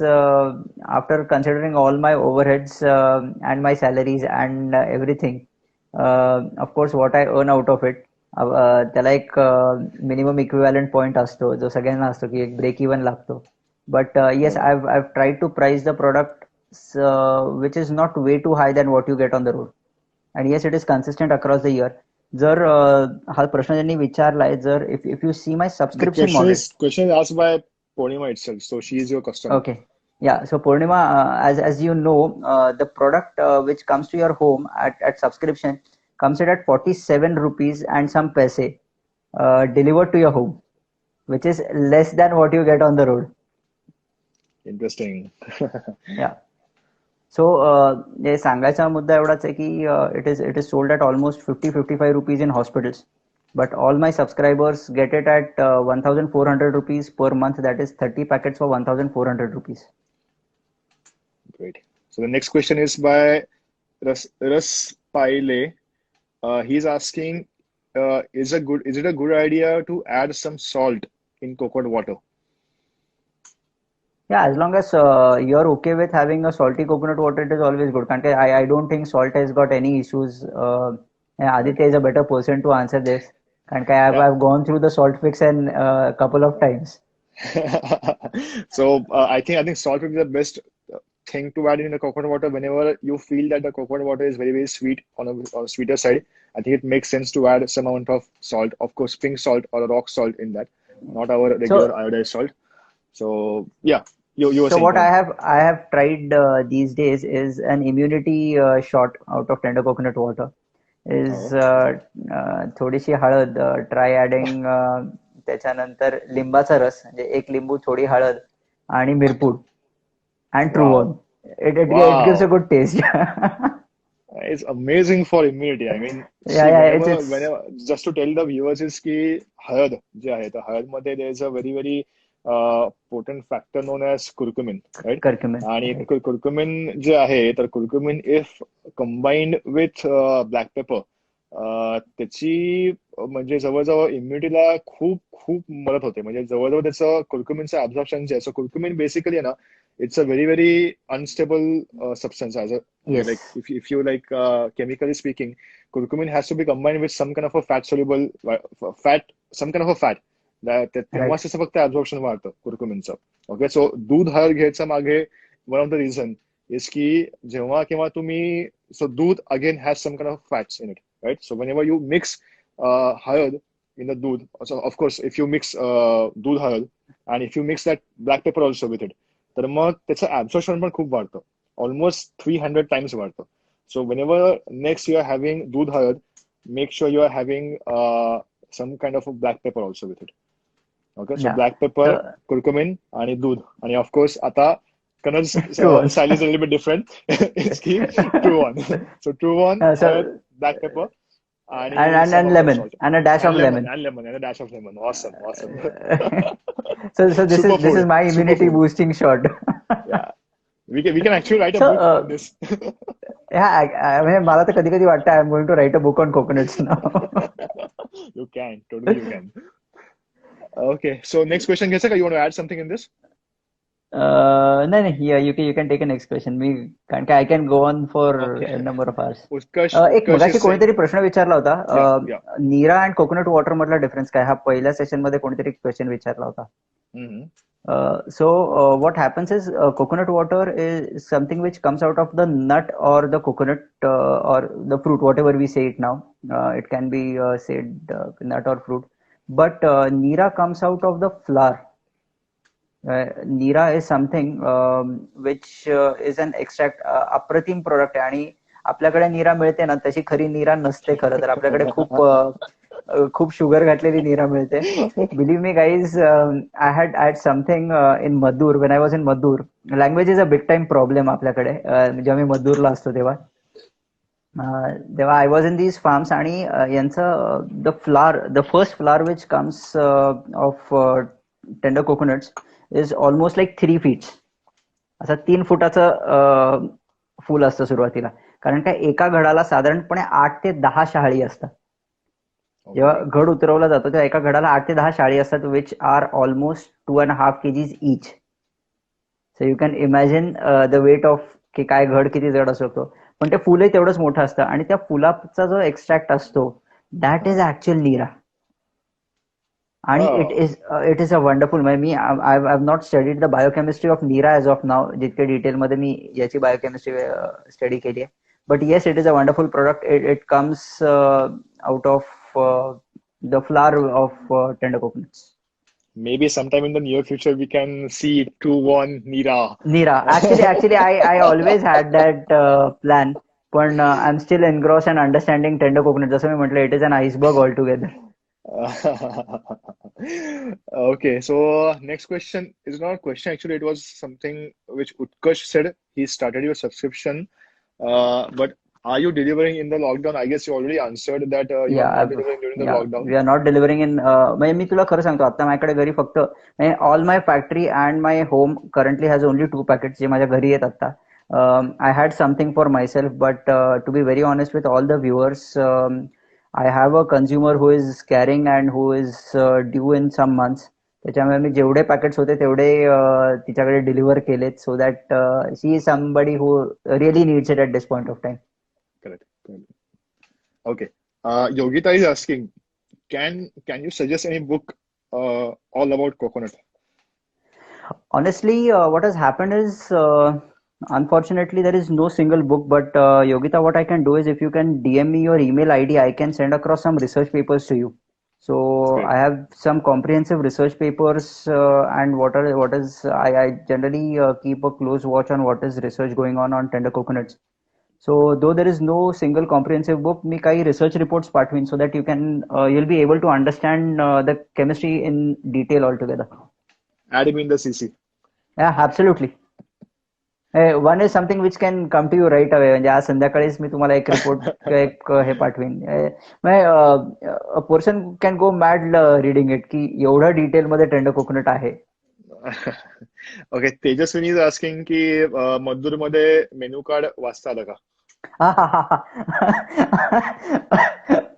after considering all my overheads and my salaries and everything. Of course, what I earn out of it. त्याला एक minimum equivalent point असतो जो सगळ्यांना असतो की एक break even लागतो. But yes I tried to price the product which is not way too high than what you get on the road. And yes it is consistent across the year. जर हा प्रश्न ज्यांनी विचारलाय, जर if you see my subscription model. Question is asked by Purnima itself, so she is your customer. Okay. Yeah, so Purnima, as you know, the product which comes to your home at subscription comes at 47 rupees and some paise delivered to your home, which is less than what you get on the road. Interesting. Yeah. So हे सांगायचा मुद्दा एवढाच आहे की it is sold at almost 50-55 rupees in hospitals, but all my subscribers get it at 1,400 rupees per month. That is 30 packets for 1,400 rupees. Great. So the next question is by Ras Paile. He's asking, is it a good idea to add some salt in coconut water? Yeah, as long as you're okay with having a salty coconut water, it is always good. I don't think salt has got any issues. Aditya is a better person to answer this. I've gone through the salt fix and a couple of times. So I think salt would be the best thing to add in the coconut water whenever you feel that the coconut water is very, very sweet on a sweeter side. I think it makes sense to add some amount of salt, of course, pink salt or rock salt in that, not our regular iodized salt. So yeah, you were so saying. What I have tried these days is an immunity shot out of tender coconut water. Is थोडीशी हळद, try adding, त्याच्यानंतर लिंबाचा रस, म्हणजे एक लिंबू, थोडी हळद आणि मिरपूड and True One. It gives a good taste. It's amazing for immunity. I mean, whenever just to tell the viewers is की हळद जे आहे तर हळद मध्ये there is a very, very potent factor known as curcumin, right? Curcumin. आणि curcumin जे आहे तर curcumin if combined with black pepper त्याची म्हणजे जवळजवळ इम्युनिटीला खूप खूप मदत होते. म्हणजे जवळजवळ त्याचं curcuminचं ऍब्झॉर्प्शन जे आहे, सो curcumin बेसिकली ना it's a very, very unstable substance. Like if you like chemically speaking, curcumin has to be combined with some kind of a fat soluble fat, some kind of a fat. तेव्हाच त्याचं फक्त absorption वाढतं curcuminचं. Okay, सो दूध हळद घ्यायचं मागे one of the reason is की जेव्हा केव्हा तुम्ही, so दूध again has some kind of fats in it, right? So whenever you mix हळद in the दूध, so of course if you mix दूध हळद and if you mix that black pepper also with it, तर मग त्याचं absorption पण खूप वाढतं, almost 300 times वाढतं. सो whenever next you are having दूध हळद, make sure you are having some kind of a black pepper also with it. Okay, so black pepper, curcumin आणि दूध, आणि of course आता Kannad's style is a little bit different. It's True One. So True One, black pepper, and आणि some amount of lemon salt, and a dash of lemon. and a dash of lemon. Awesome, awesome. So Super this is food, my super immunity food. boosting shot. Yeah, we can actually write a So book on this. म्हणजे मला तर कधी कधी वाटतं I am going to write a book on coconuts now. You can, totally you can. Okay, so next question घ्यायचं का? You want to add something in this? नाही नाही, you can take a next question. मी कारण की I can go on for Okay. Number of hours. एक Utkarsh मगाशी is saying, कोणीतरी प्रश्न विचारला होता, yeah, yeah. Neera and coconut water मधला डिफरन्स काय, हा पहिल्या सेशन मध्ये कोणीतरी क्वेश्चन विचारला होता. Mm-hmm. So what happens is coconut water is something which comes out of the nut or the coconut or the fruit, whatever we say it now. It can be said nut or fruit, but Neera comes out of the flower. Neera is something which is an extract, अप्रतिम product आहे. आणि आपल्याकडे नीरा मिळते ना, तशी खरी नीरा नसते खरं तर. आपल्याकडे खूप शुगर घातलेली नीरा मिळते. Believe me guys, I had something in Madur when I was in Madur. Language is a big time problem आपल्याकडे. जेव्हा मी मधुरला असतो तेव्हा I was in these farms, आणि यांचं the first flower which comes of tender coconuts is almost like 3 feet. असं 3 फुटाचं full असतं सुरुवातीला, कारण का एका घडाला साधारणपणे 8 ते 10 शहाळी असतात. जेव्हा घड उतरवला जातो तेव्हा एका घडाला 8 ते 10 शाळी असतात, which are almost 2.5 kgs each. So you can imagine the weight of की काय घड किती जड असू शकतो. पण ते फुलही तेवढंच मोठं असतं, आणि त्या फुलाचा जो एक्स्ट्रॅक्ट असतो दॅट इज ऍक्च्युअल नीरा. आणि इट इज अ वंडरफुल. मी I have not studied the biochemistry of neera as of now, जितके डिटेलमध्ये मी याची बायोकेमिस्ट्री स्टडी केली आहे. But yes, it is a wonderful product. It comes out of the flower of tender coconuts. Maybe sometime in the near future we can see 2-1 Neera. Neera. Actually, I always had that plan. पण I'm still engrossed in understanding tender coconut. जसं मी म्हटलं, it is an iceberg altogether. Okay, so next question is not a question. Actually, it was something which Utkarsh said. He started your subscription, but are you delivering in the lockdown? I guess you already answered that you are not delivering during the lockdown. We are not delivering in. म्हणजे मी तुला खरं सांगतो, आता माझ्याकडे घरी फक्त all my factory and my home currently has only 2 packets जे माझ्या घरी येत आता. I had something for myself, but to be very honest with all the viewers, I have a consumer who is carrying and who is due in some months. त्याच्यामुळे मी जेवढे packets होते तेवढे तिच्याकडे डिलिव्हर केलेत, so that she is somebody who really needs it at this point of time. Correct. Okay. Yogita is asking, can you suggest any book all about coconut? Honestly, what has happened is, unfortunately, there is no single book. But Yogita, what I can do is, if you can DM me your email ID, I can send across some research papers to you. So I have some comprehensive research papers, and what is I generally keep a close watch on what is research going on tender coconuts. So though there is no single comprehensive book, मी काही research reports पाठवीन, so that you'll be able to understand the chemistry in detail altogether. Add me in the CC. Yeah, absolutely. One is something which can come to you right away. म्हणजे आज संध्याकाळीच मी तुम्हाला एक report एक हे पाठवीन. A person can go mad reading it, की एवढं डिटेल मध्ये टेंडर कोकोनट आहे. ओके, तेजस्विनी इज आस्किंग की मधुर मध्ये मेनू कार्ड वाचता आलं का?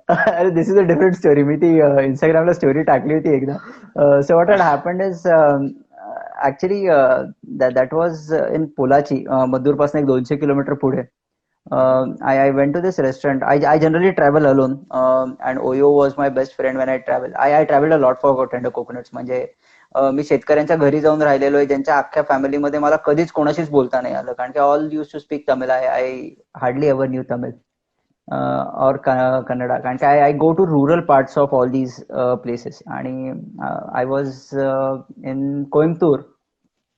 अरे this is a different story. मी ती इंस्टाग्रामला स्टोरी टाकली होती एकदा. So what had happened is, actually that was in Pollachi, Madhur पासून एक 200 किलोमीटर पुढे. I went to this restaurant. I generally travel alone, and Oyo was my best friend when I travel. I traveled a lot for tender coconuts. म्हणजे मी शेतकऱ्यांच्या घरी जाऊन राहिलेलो आहे, ज्यांच्या अख्ख्या फॅमिलीमध्ये मला कधीच कोणाशीच बोलता नाही आलं, कारण की all use to speak Tamil. I hardly ever knew Tamil or Kannada, कारण की I go to rural parts of all these places. आणि आय वॉज इन कोइंबतूर,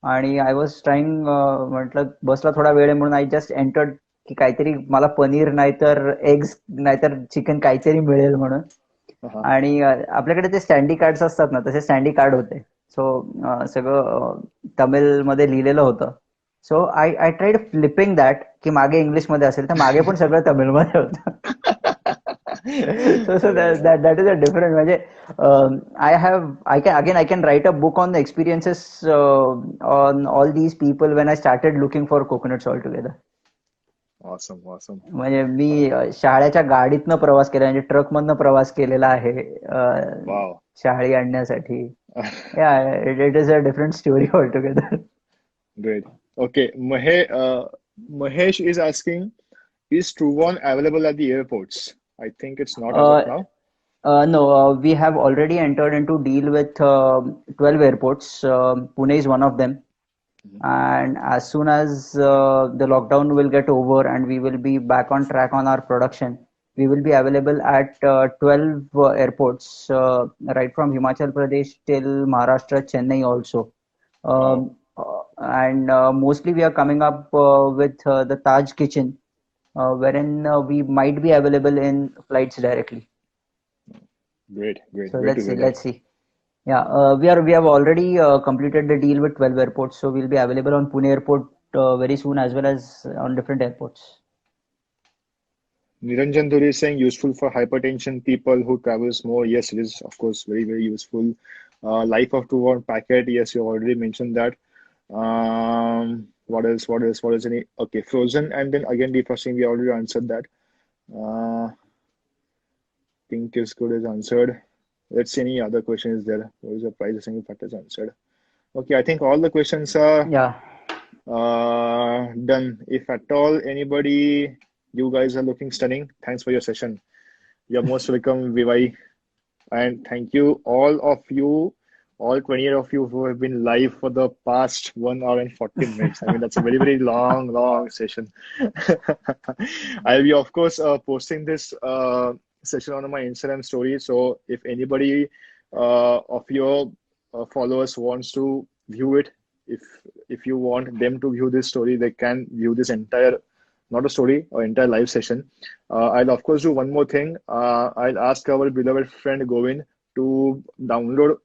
आणि आय वॉज ट्राईंग, म्हटलं बसला थोडा वेळ आहे म्हणून आय जस्ट एंटर्ड की काहीतरी मला पनीर नाहीतर एग्स नाहीतर चिकन काहीतरी मिळेल म्हणून. आणि आपल्याकडे ते स्टँडी कार्ड्स असतात ना, तसे स्टँडी कार्ड होते. सो सगळं तमिळ मध्ये लिहिलेलं होतं. सो आय ट्राईड फ्लिपिंग दॅट, की मागे इंग्लिश मध्ये असेल तर मागे पण सगळं तमिळमध्ये होतं. So that is a different. म्हणजे, I can write a book on the experiences on all these people when I started looking for coconuts altogether. Awesome, awesome. म्हणजे मी शाळेच्या गाडीतनं प्रवास केला, म्हणजे ट्रक मधनं प्रवास केलेला आहे Wow. शहाळी आणण्यासाठी. It is a different story altogether. Great. Okay, Mahesh is asking, is Truon available at the airports? I think it's not as of Uh, now. no, we have already entered into deal with 12 airports. Pune is one of them. And as soon as the lockdown will get over and we will be back on track on our production, we will be available at 12 airports, right from Himachal Pradesh till Maharashtra, Chennai also. Wow. And mostly we are coming up with the Taj Kitchen, wherein we might be available in flights directly. Great, great, So great to hear that. let's see. Yeah, we have already completed the deal with 12 airports, so we'll be available on Pune airport very soon, as well as on different airports. Niranjan Dhuri is saying useful for hypertension people who travels more. Yes, it is of course very, very useful. Life of Truon packet. Yes, you already mentioned that. What else? What else? What is any? Okay, frozen and then again defrosting. We already answered that. Pink is good is answered. Let's see any other question is there. What is the price of single factor is answered. Okay, I think all the questions are Yeah, done. If at all anybody, you guys are looking stunning. Thanks for your session. You're most welcome, Vivai. And thank you, all of you, all 28 of you who have been live for the past 1 hour and 14 minutes. I mean, that's a very, very long, long session. I'll be, of course, posting this session on my Instagram story. So if anybody of your followers wants to view it, if you want them to view this story, they can view this entire, not a story, or entire live session. I'll of course do one more thing. I'll ask our beloved friend Govind to download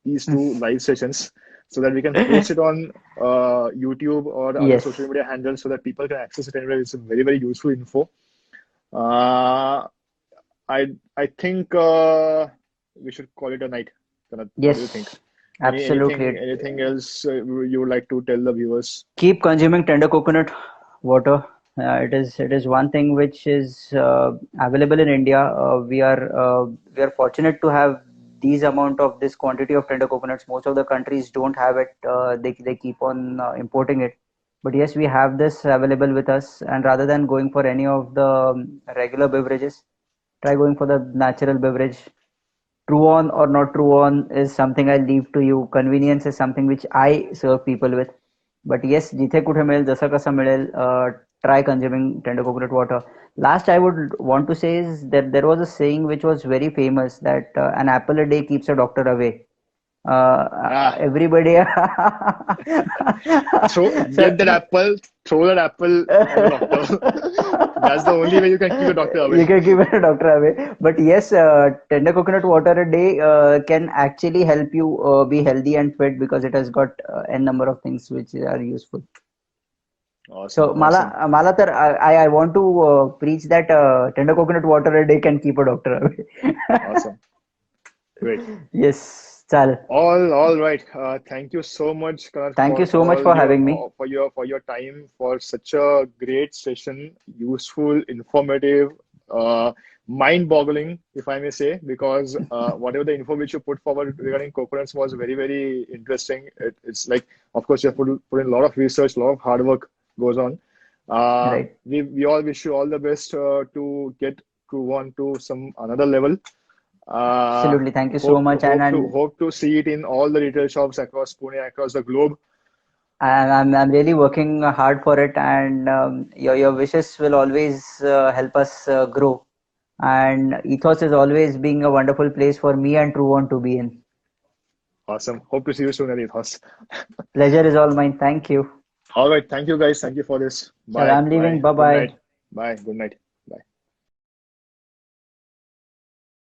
these two live sessions so that we can post it on YouTube or other yes, social media handles so that people can access it anywhere. It's a very, very useful info. Uh, I think we should call it a night. Kanad, what do you think? yes, absolutely. Anything else you would like to tell the viewers? Keep consuming tender coconut water. It is one thing which is available in India. We are fortunate to have these amount of this quantity of tender coconuts. Most of the countries don't have it. They keep on importing it. But yes, we have this available with us. And rather than going for any of the regular beverages, try going for the natural beverage. True on or not true on is something I leave to you. Convenience is something which I serve people with. But yes, जिथे कुठे मिळेल जसं कसं मिळेल, try consuming tender coconut water. Last I would want to say is that there was a saying which was very famous that an apple a day keeps a doctor away. Everybody. Get that apple, throw that apple at the doctor. That's the only way you can keep a doctor away. You can keep a doctor away. But yes, tender coconut water a day can actually help you be healthy and fit because it has got n number of things which are useful. Awesome, So, awesome. Mala, I want to preach that tender coconut water a day can keep a doctor away. Awesome. Great. Yes. All right. Thank you so much, Kanad, Thank you for so much all for your having me. for your time, for such a great session, useful, informative, mind-boggling, if I may say, because whatever the info which you put forward regarding coconuts was very, very interesting. It's like, of course, you have put in a lot of research, a lot of hard work goes on. Right. We all wish you all the best to get to on to some another level. Absolutely. Thank you so much. And Hope to see it in all the retail shops across Pune, across the globe. I'm really working hard for it, and your wishes will always help us grow. And Ethos is always being a wonderful place for me and True to be in. Awesome. Hope to see you soon, Ethos. Pleasure is all mine. Thank you. All right. Thank you, guys. Thank you for this. Chal, Bye. I'm leaving. Bye. Bye Good night. bye. Bye. Good night.